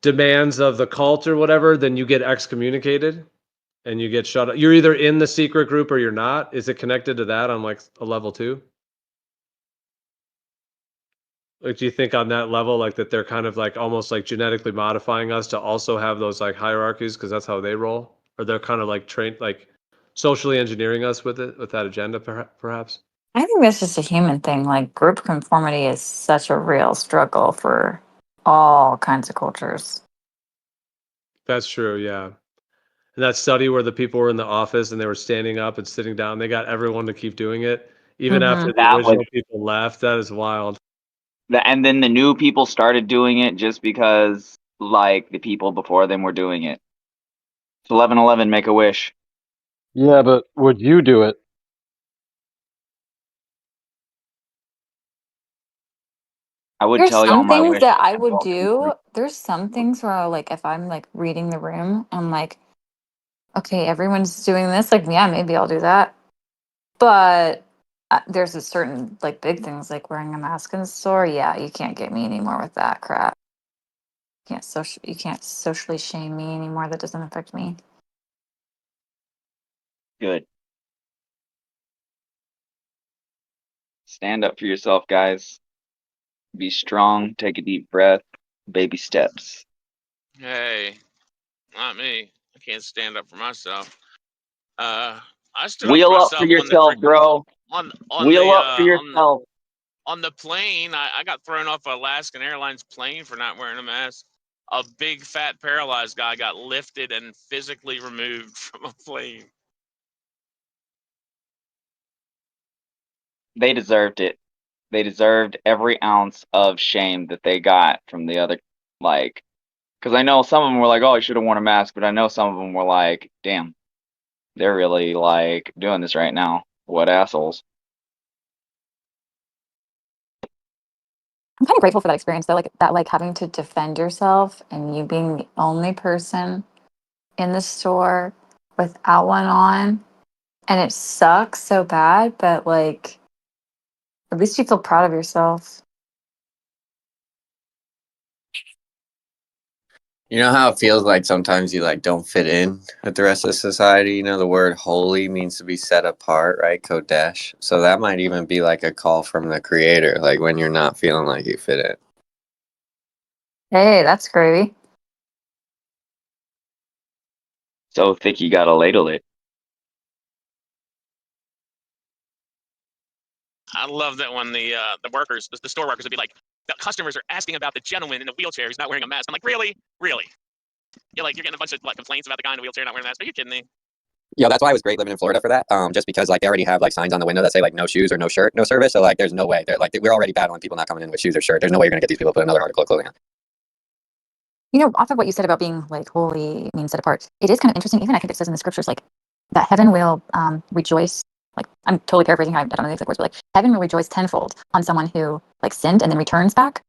demands of the cult or whatever, then you get excommunicated? and you get shut up. You're either in the secret group or you're not. Is it connected to that on like a level 2? Like, do you think on that level, like that they're kind of like almost like genetically modifying us to also have those like hierarchies because that's how they roll? Or they're kind of like trained, like socially engineering us with it, with that agenda, perhaps? I think that's just a human thing. Like group conformity is such a real struggle for all kinds of cultures. That's true, yeah. And that study where the people were in the office and they were standing up and sitting down, they got everyone to keep doing it, even after the That was original people left. That is wild. and then the new people started doing it just because like the people before them were doing it. It's 11/11, make a wish. Yeah, but would you do it? I would There's tell y'all some my things wish. that I would do. There's some things where I'll, like, if I'm like reading the room, I'm like, okay, everyone's doing this. Like, yeah, maybe I'll do that. But there's a certain like big things like wearing a mask in the store. Yeah, you can't get me anymore with that crap. You can't socially shame me anymore. That doesn't affect me. Good. Stand up for yourself, guys. Be strong. Take a deep breath. Baby steps. Hey, not me. I can't stand up for myself. I stood up for Wheel up for myself on the yourself, bro. on Wheel the up for yourself. on the plane. I got thrown off Alaskan Airlines plane for not wearing a mask. A big fat paralyzed guy got lifted and physically removed from a plane. They deserved it. They deserved every ounce of shame that they got from the other, like, because I know some of them were like, "Oh, I should have worn a mask," but I know some of them were like, "Damn, they're really like doing this right now. What assholes." I'm kind of grateful for that experience though, like that, like having to defend yourself and you being the only person in the store without one on, and it sucks so bad, but like at least you feel proud of yourself. You know how it feels like sometimes you like don't fit in with the rest of society? You know, the word holy means to be set apart, right? Kodesh. So that might even be like a call from the creator, like when you're not feeling like you fit in. Hey, that's gravy. So thick you gotta ladle it. I love that when the workers, the store workers, would be like, the customers are asking about the gentleman in the wheelchair who's not wearing a mask. I'm like, really? You're getting a bunch of like complaints about the guy in the wheelchair not wearing a mask. Are you kidding me? Yeah, that's why it was great living in Florida for that. Just because like they already have like signs on the window that say like no shoes or no shirt, no service. So like there's no way. They're like we're already battling people not coming in with shoes or shirt. There's no way you're gonna get these people to put another article of clothing on. You know, off of what you said about being like holy means set apart, it is kind of interesting. Even I think it says in the scriptures like that heaven will rejoice. Like I'm totally paraphrasing. I don't know the exact words, but like heaven will rejoice tenfold on someone who like sinned and then returns back,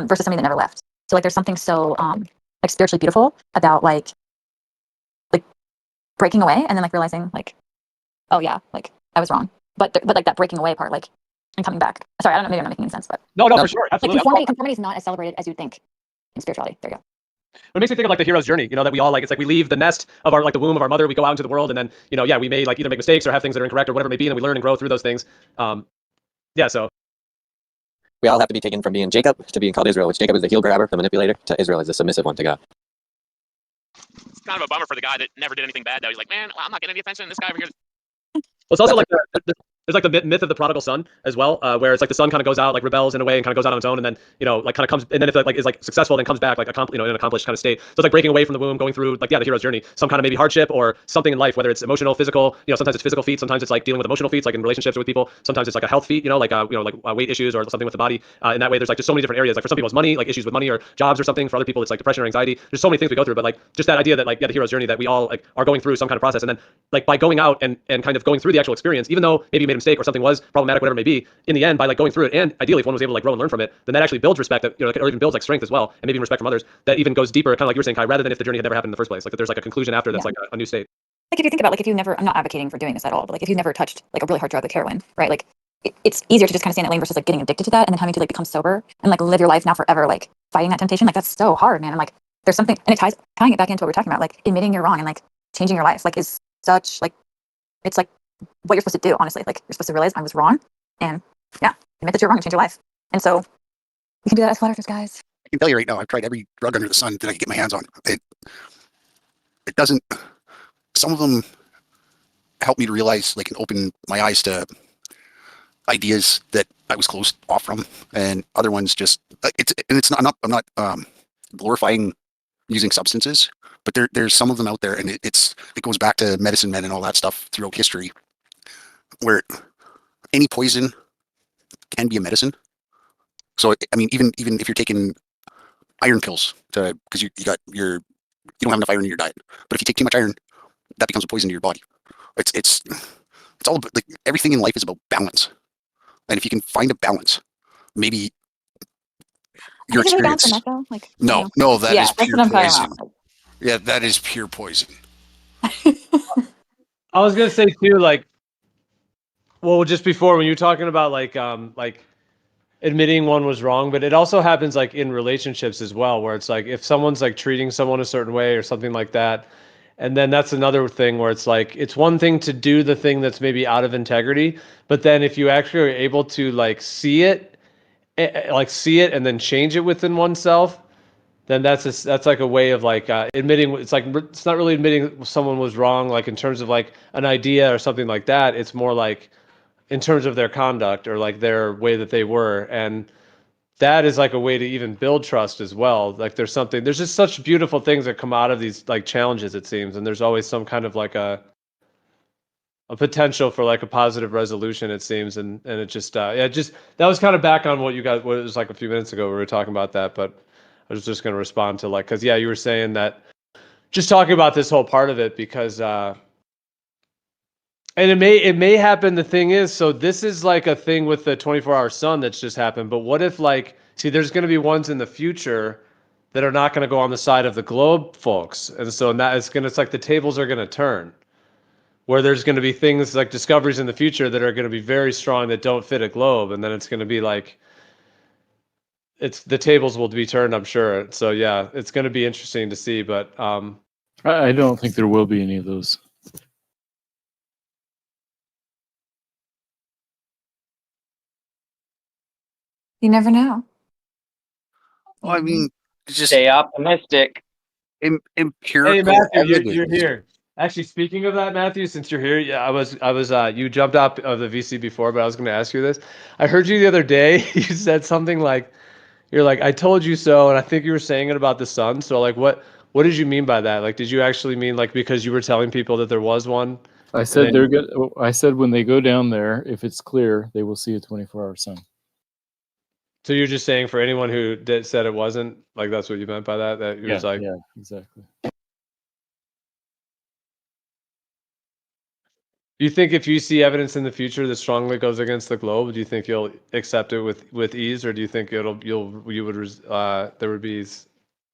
versus somebody that never left. So like there's something so like spiritually beautiful about like breaking away and then like realizing like, oh yeah, like I was wrong. But like that breaking away part, like and coming back. Sorry, I don't know. Maybe I'm not making any sense, but No, for sure. like Absolutely. conformity is not as celebrated as you'd think in spirituality. There you go. It makes me think of like the hero's journey, you know, that we all like, it's like we leave the nest of our, like the womb of our mother, we go out into the world and then, you know, yeah, we may like either make mistakes or have things that are incorrect or whatever it may be. And we learn and grow through those things. Yeah. So We all have to be taken from being Jacob to being called Israel, which Jacob is the heel grabber, the manipulator, to Israel is the submissive one to God. It's kind of a bummer for the guy that never did anything bad though. He's like, man, I'm not getting any attention. This guy over here. it's also like there's like the myth of the prodigal son as well, where it's like the son kind of goes out, like rebels in a way and kind of goes out on its own, and then you know like kind of comes, and then if it like is like successful, then comes back like in an accomplished kind of state. So it's like breaking away from the womb, going through like the hero's journey, some kind of maybe hardship or something in life, whether it's emotional, physical. You know, sometimes it's physical feats, sometimes it's like dealing with emotional feats, like in relationships with people. Sometimes it's like a health feat, you know, like weight issues or something with the body. In that way, there's like just so many different areas. Like for some people, it's money, like issues with money or jobs or something. For other people, it's like depression or anxiety. There's so many things we go through, but like just that idea that like the hero's journey that we all like are going through some kind of process, and then like by going out and kind of going through the actual experience, even though maybe you made a mistake or something was problematic, whatever it may be, in the end, by like going through it, and ideally if one was able to like grow and learn from it, then that actually builds respect, that, you know, or even builds like strength as well, and maybe even respect from others, that even goes deeper, kind of like you were saying, Kai, rather than if the journey had never happened in the first place, like that there's like a conclusion after that's like a new state. Like if you think about like if you never, I'm not advocating for doing this at all, but like if you never touched like a really hard drug like heroin, right? Like it's easier to just kind of stay in that lane versus like getting addicted to that and then having to like become sober and like live your life now forever, like fighting that temptation. Like that's so hard, man. And like there's something, and tying it back into what we're talking about, like admitting you're wrong and like changing your life, like, is such, like, it's like what you're supposed to do, honestly. Like, you're supposed to realize I was wrong, and yeah, admit that you're wrong and change your life. And so you can do that as flat earthers, guys. I can tell you right now, I've tried every drug under the sun that I can get my hands on. It doesn't. Some of them help me to realize, like, and open my eyes to ideas that I was closed off from, and other ones just it's not. I'm not glorifying using substances, but there's some of them out there, and it goes back to medicine men and all that stuff throughout history, where any poison can be a medicine. So I mean, even if you're taking iron pills because you don't have enough iron in your diet, but if you take too much iron, that becomes a poison to your body. It's all about, like, everything in life is about balance, and if you can find a balance, maybe your Is it really balanced experience. in that, though? Like, No, that yeah, is that's pure what I'm talking poison. about. Yeah, that is pure poison. I was gonna say too, like, well, just before when you were talking about like admitting one was wrong, but it also happens like in relationships as well, where it's like if someone's like treating someone a certain way or something like that, and then that's another thing where it's like it's one thing to do the thing that's maybe out of integrity, but then if you actually are able to like see it and then change it within oneself, then that's like a way of like admitting. It's like it's not really admitting someone was wrong, like in terms of like an idea or something like that. It's more like in terms of their conduct or like their way that they were, and that is like a way to even build trust as well. Like there's just such beautiful things that come out of these like challenges, it seems, and there's always some kind of like a potential for like a positive resolution, it seems, and it just just that was kind of back on what it was like a few minutes ago we were talking about that, but I was just going to respond to like, because yeah, you were saying that, just talking about this whole part of it, because and it may happen. The thing is, so this is like a thing with the 24-hour sun that's just happened, but what if, like, see, there's going to be ones in the future that are not going to go on the side of the globe folks, and so that it's like the tables are going to turn, where there's going to be things like discoveries in the future that are going to be very strong that don't fit a globe, and then it's going to be like the tables will be turned, I'm sure. So yeah, it's going to be interesting to see, but I don't think there will be any of those. You never know. Well, I mean, just Stay optimistic. empirical hey Matthew, evidence. you're here. Actually, speaking of that, Matthew, since you're here, yeah, I was you jumped up of the VC before, but I was going to ask you this. I heard you the other day. You said something like, you're like, I told you so, and I think you were saying it about the sun. So like, what did you mean by that? Like, did you actually mean like because you were telling people that there was one? I said I said when they go down there, if it's clear, they will see a 24-hour sun. So you're just saying for anyone who said it wasn't, like that's what you meant by that? That it was like, yeah, exactly. Do you think if you see evidence in the future that strongly goes against the globe, do you think you'll accept it with ease, or do you think there would be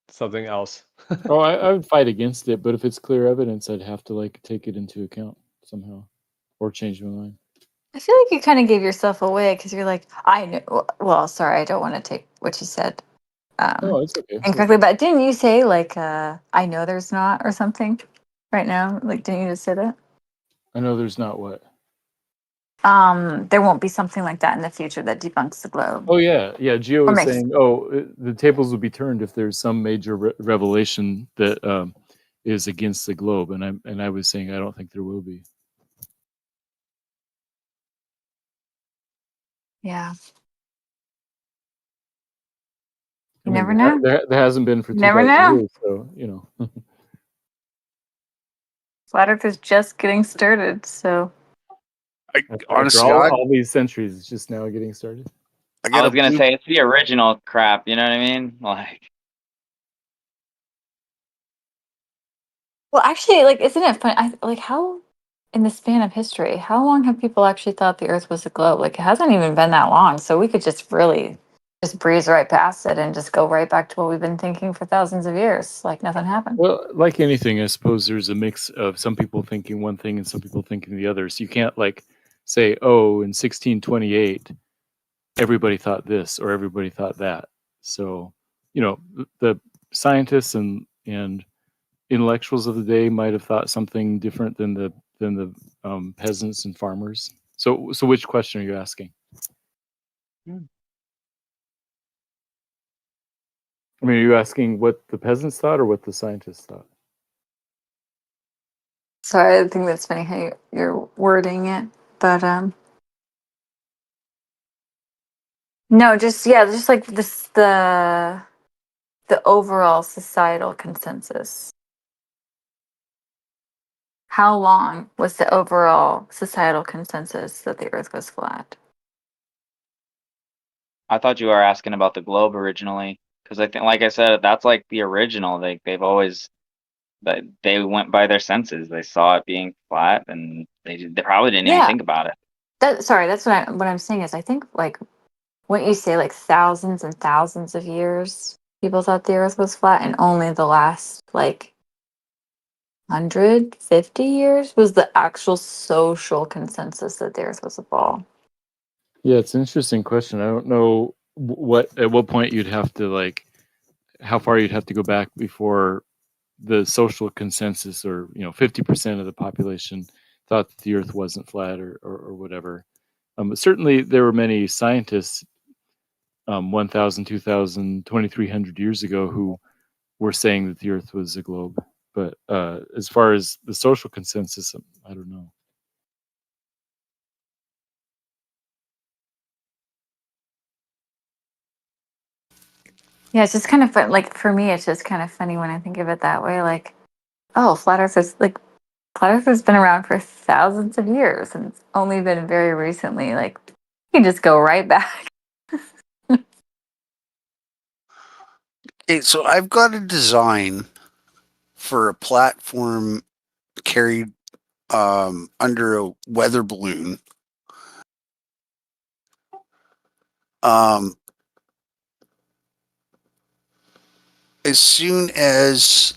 something else? Oh, I would fight against it, but if it's clear evidence, I'd have to like take it into account somehow, or change my mind. I feel like you kind of gave yourself away because you're like, I know. Well, sorry, I don't want to take what you said Oh, it's okay. incorrectly, but didn't you say like, I know there's not or something right now? Like, didn't you just say that? I know there's not what. There won't be something like that in the future that debunks the globe. Oh yeah. Gio Or was makes- saying, the tables will be turned if there's some major revelation that is against the globe, and I was saying I don't think there will be. Yeah. I You mean, never know. There hasn't been for Never 2,000 know. years, so you know. Flat Earth is just getting started, so Honestly, After all these centuries, it's just now getting started. I was gonna say it's the original crap. You know what I mean? Like, well, actually, like, isn't it fun? Like how in the span of history, how long have people actually thought the Earth was a globe? Like, it hasn't even been that long, so we could just really just breeze right past it and just go right back to what we've been thinking for thousands of years, like nothing happened. Well, like anything, I suppose there's a mix of some people thinking one thing and some people thinking the other. So you can't like say, oh, in 1628, everybody thought this or everybody thought that. So, you know, the scientists and intellectuals of the day might have thought something different than the peasants and farmers. So which question are you asking? I mean, are you asking what the peasants thought or what the scientists thought? Sorry, I think that's funny how you're wording it, but no, just like this the overall societal consensus. How long was the overall societal consensus that the Earth was flat? I thought you were asking about the globe originally, because I think, like I said, that's like the original. They've always that they went by their senses. They saw it being flat, and they probably didn't even Yeah, think about it. that's what I'm saying is I think like wouldn't you say like thousands and thousands of years people thought the Earth was flat, and only the last like 150 years was the actual social consensus that the Earth was a ball. Yeah, it's an interesting question. I don't know at what point you'd have to like how far you'd have to go back before the social consensus, or 50% of the population thought that the Earth wasn't flat, or whatever. But certainly there were many scientists 1,000, 2,000, 2,300 years ago who were saying that the Earth was a globe. But as far as the social consensus, I don't know. Yeah, it's just kind of fun. Like for me, it's just kind of funny when I think of it that way. Like, oh, flat Earth has been around for thousands of years, and it's only been very recently. Like, you can just go right back. Okay, so I've got a design for a platform carried under a weather balloon. As soon as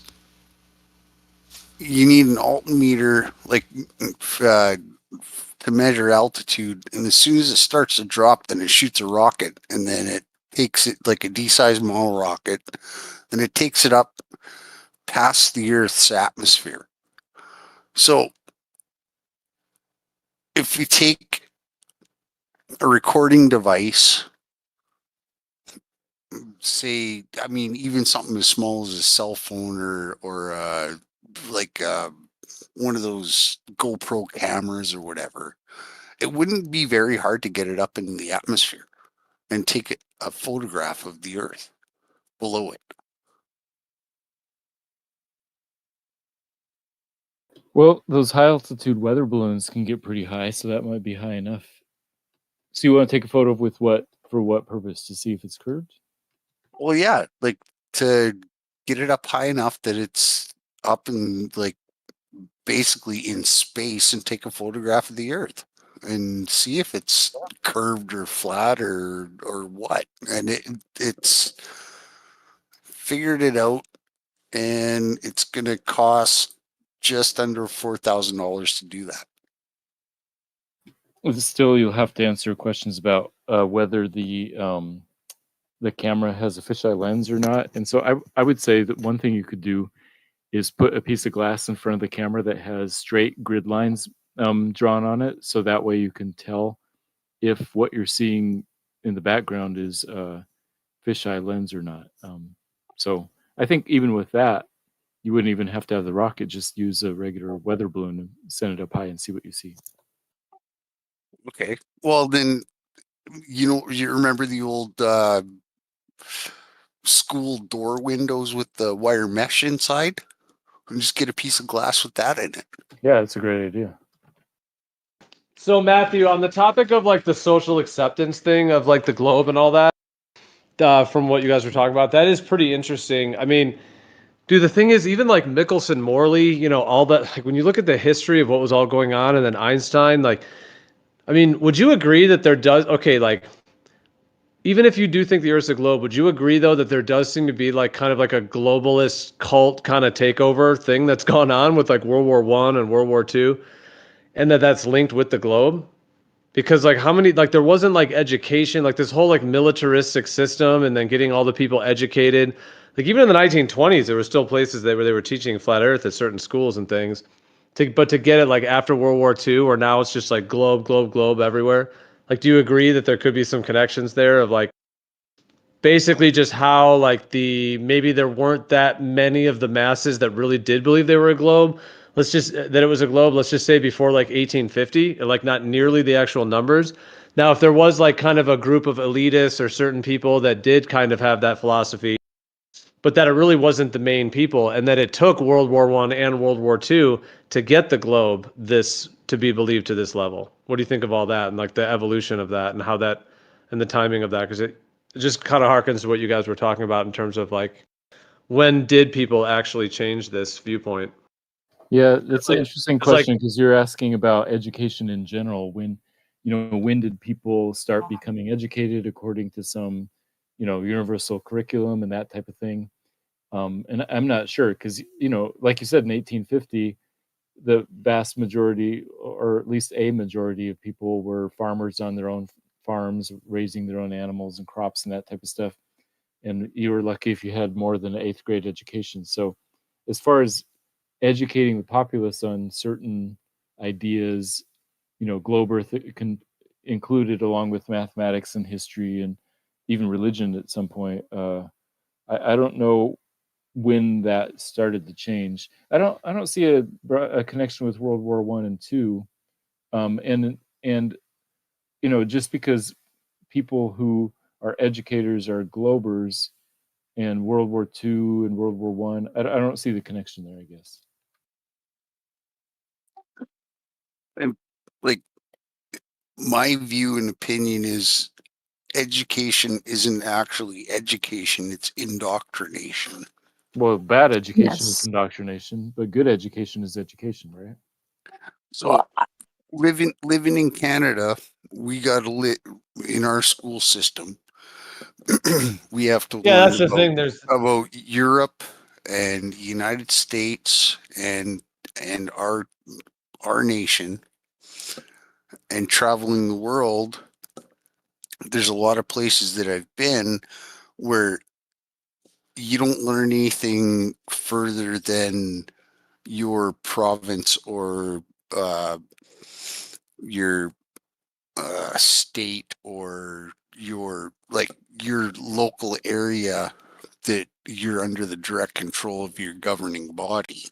you need an altimeter, like to measure altitude, and as soon as it starts to drop, then it shoots a rocket, and then it takes it like a D-sized model rocket, and it takes it up past the Earth's atmosphere. So if you take a recording device, say, I mean, even something as small as a cell phone or like one of those GoPro cameras or whatever, it wouldn't be very hard to get it up in the atmosphere and take a photograph of the Earth below it. Well, those high altitude weather balloons can get pretty high, so that might be high enough. So you want to take a photo with what, for what purpose? To see if it's curved? Well, yeah, like to get it up high enough that it's up in like basically in space and take a photograph of the Earth and see if it's curved or flat or what. And it's figured it out, and it's going to cost just under $4,000 to do that. Still, you'll have to answer questions about whether the camera has a fisheye lens or not. And so I would say that one thing you could do is put a piece of glass in front of the camera that has straight grid lines drawn on it, so that way you can tell if what you're seeing in the background is a fisheye lens or not. So I think even with that, you wouldn't even have to have the rocket. Just use a regular weather balloon and send it up high and see what you see. Okay. Well, then, you remember the old school door windows with the wire mesh inside? And just get a piece of glass with that in it. Yeah, that's a great idea. So Matthew, on the topic of like the social acceptance thing of like the globe and all that, from what you guys were talking about, that is pretty interesting. I mean, dude, the thing is, even like Michelson, Morley, all that, like when you look at the history of what was all going on, and then Einstein, like, I mean, would you agree that there does, okay, like, even if you do think the Earth's a globe, would you agree though that there does seem to be like kind of like a globalist cult kind of takeover thing that's gone on with like World War I and World War II, and that's linked with the globe? Because like how many, like there wasn't like education, like this whole like militaristic system and then getting all the people educated. Like even in the 1920s, there were still places where they were teaching flat Earth at certain schools and things. But to get it like after World War II, where now it's just like globe, globe, globe everywhere. Like, do you agree that there could be some connections there of like basically just how like maybe there weren't that many of the masses that really did believe they were a globe. Let's just that it was a globe. Let's just say before like 1850, like not nearly the actual numbers. Now, if there was like kind of a group of elitists or certain people that did kind of have that philosophy, but that it really wasn't the main people, and that it took World War I and World War II to get the globe this to be believed to this level. What do you think of all that and like the evolution of that and how that and the timing of that? Because it just kind of harkens to what you guys were talking about in terms of like when did people actually change this viewpoint? Yeah, that's an interesting It's like question because you're asking about education in general. When did people start becoming educated according to some, universal curriculum and that type of thing? And I'm not sure because, like you said, in 1850, the vast majority, or at least a majority of people were farmers on their own farms, raising their own animals and crops and that type of stuff. And you were lucky if you had more than an eighth grade education. So as far as educating the populace on certain ideas, globe earth included along with mathematics and history and even religion at some point. I don't know when that started to change. I don't see a connection with World War I and II. And just because people who are educators are globers and World War II and World War One, I don't see the connection there, I guess. And like my view and opinion is education isn't actually education, it's indoctrination. Well, bad education is Yes. indoctrination, but good education is education, right? So living in Canada, we got to in our school system. We have to yeah, learn that's the thing. There's about Europe and United States and our nation and traveling the world. There's a lot of places that I've been where you don't learn anything further than your province or your state or your local area that you're under the direct control of your governing body.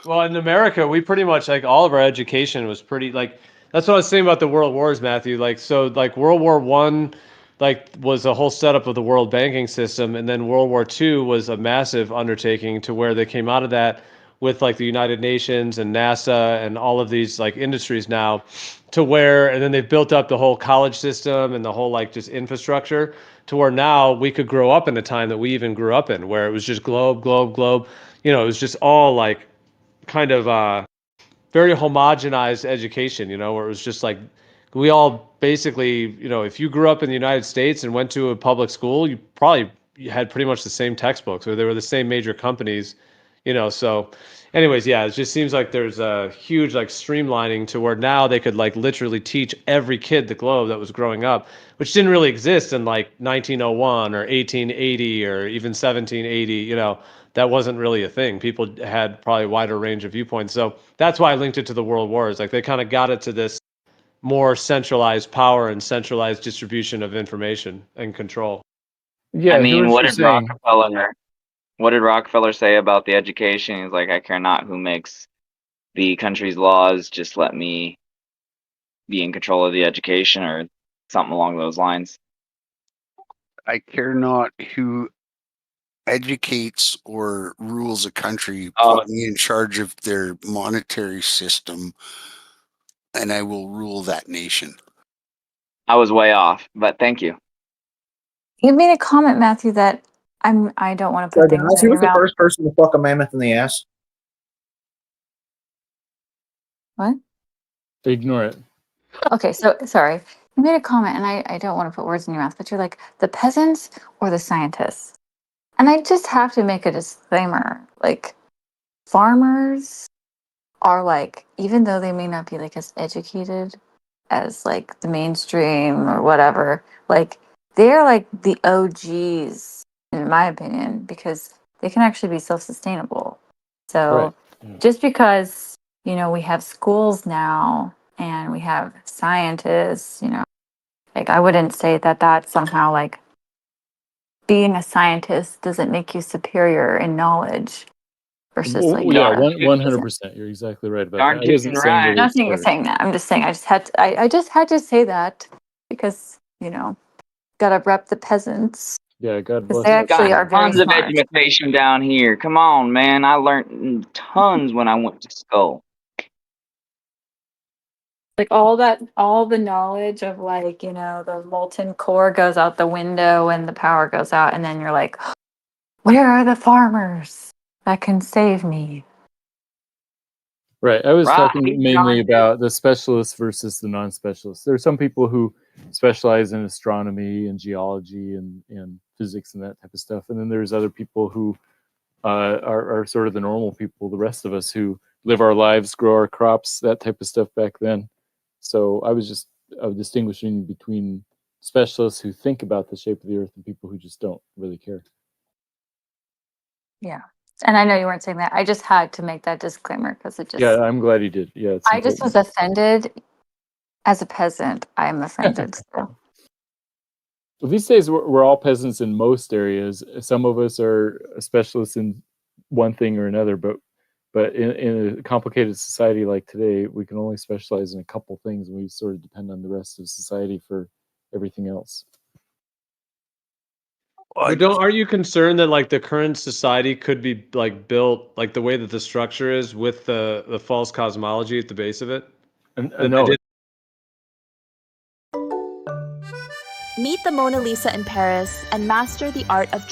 Well, in America, we pretty much like all of our education was pretty like that's what I was saying about the world wars, Matthew. Like so like World War One like was a whole setup of the world banking system, and then World War Two was a massive undertaking to where they came out of that with like the United Nations and NASA and all of these like industries now to where and then they've built up the whole college system and the whole like just infrastructure to where now we could grow up in a time that we even grew up in where it was just globe, globe, globe. It was just all like kind of very homogenized education, where it was just like we all basically, if you grew up in the United States and went to a public school, you had pretty much the same textbooks or they were the same major companies, so anyways, yeah, it just seems like there's a huge like streamlining to where now they could like literally teach every kid the globe that was growing up, which didn't really exist in like 1901 or 1880 or even 1780, that wasn't really a thing. People had probably a wider range of viewpoints. So that's why I linked it to the world wars. Like they kind of got it to this more centralized power and centralized distribution of information and control. Yeah, I I hear mean, what you're saying. What did Rockefeller say about the education? He's like, I care not who makes the country's laws, just let me be in control of the education, or something along those lines. I care not who educates or rules a country, Oh, put me in charge of their monetary system, and I will rule that nation. I was way off, but thank you. You made a comment, Matthew, that I don't want to So, put things guys, in who your was the mouth. first person to fuck a mammoth in the ass? What? Ignore it. Okay, so sorry. You made a comment, and I don't want to put words in your mouth, but you're like the peasants or the scientists. And I just have to make a disclaimer. Like, farmers are like, even though they may not be like as educated as like the mainstream or whatever, like they're like the OGs in my opinion, because they can actually be self-sustainable. So Right. Yeah. just because, we have schools now and we have scientists, like I wouldn't say that that's somehow like being a scientist doesn't make you superior in knowledge versus like Yeah, a 100%. You're exactly right about Darn that. I wasn't tootin' saying right. that nothing it's is saying that. I'm just saying I just had to say that because, gotta rep the peasants. Yeah, God Because bless they them. actually Got are very tons of smart. education down here. Come on, man. I learned tons when I went to school. Like all the knowledge of like, the molten core goes out the window and the power goes out. And then you're like, where are the farmers that can save me? Right. I was Right, talking mainly about the specialists versus the non-specialists. There are some people who specialize in astronomy and geology and physics and that type of stuff. And then there's other people who are sort of the normal people, the rest of us who live our lives, grow our crops, that type of stuff back then. So I was just distinguishing between specialists who think about the shape of the earth and people who just don't really care. Yeah. And I know you weren't saying that. I just had to make that disclaimer because it just, Yeah, I'm glad you did. Yeah, it's I just was important. offended as a peasant. I'm offended still. Well, these days we're all peasants in most areas. Some of us are specialists in one thing or another, but in a complicated society like today, we can only specialize in a couple things, and we sort of depend on the rest of society for everything else. But are you concerned that like the current society could be like built like the way that the structure is with the false cosmology at the base of it? And That they no, did- Meet the Mona Lisa in Paris and master the art of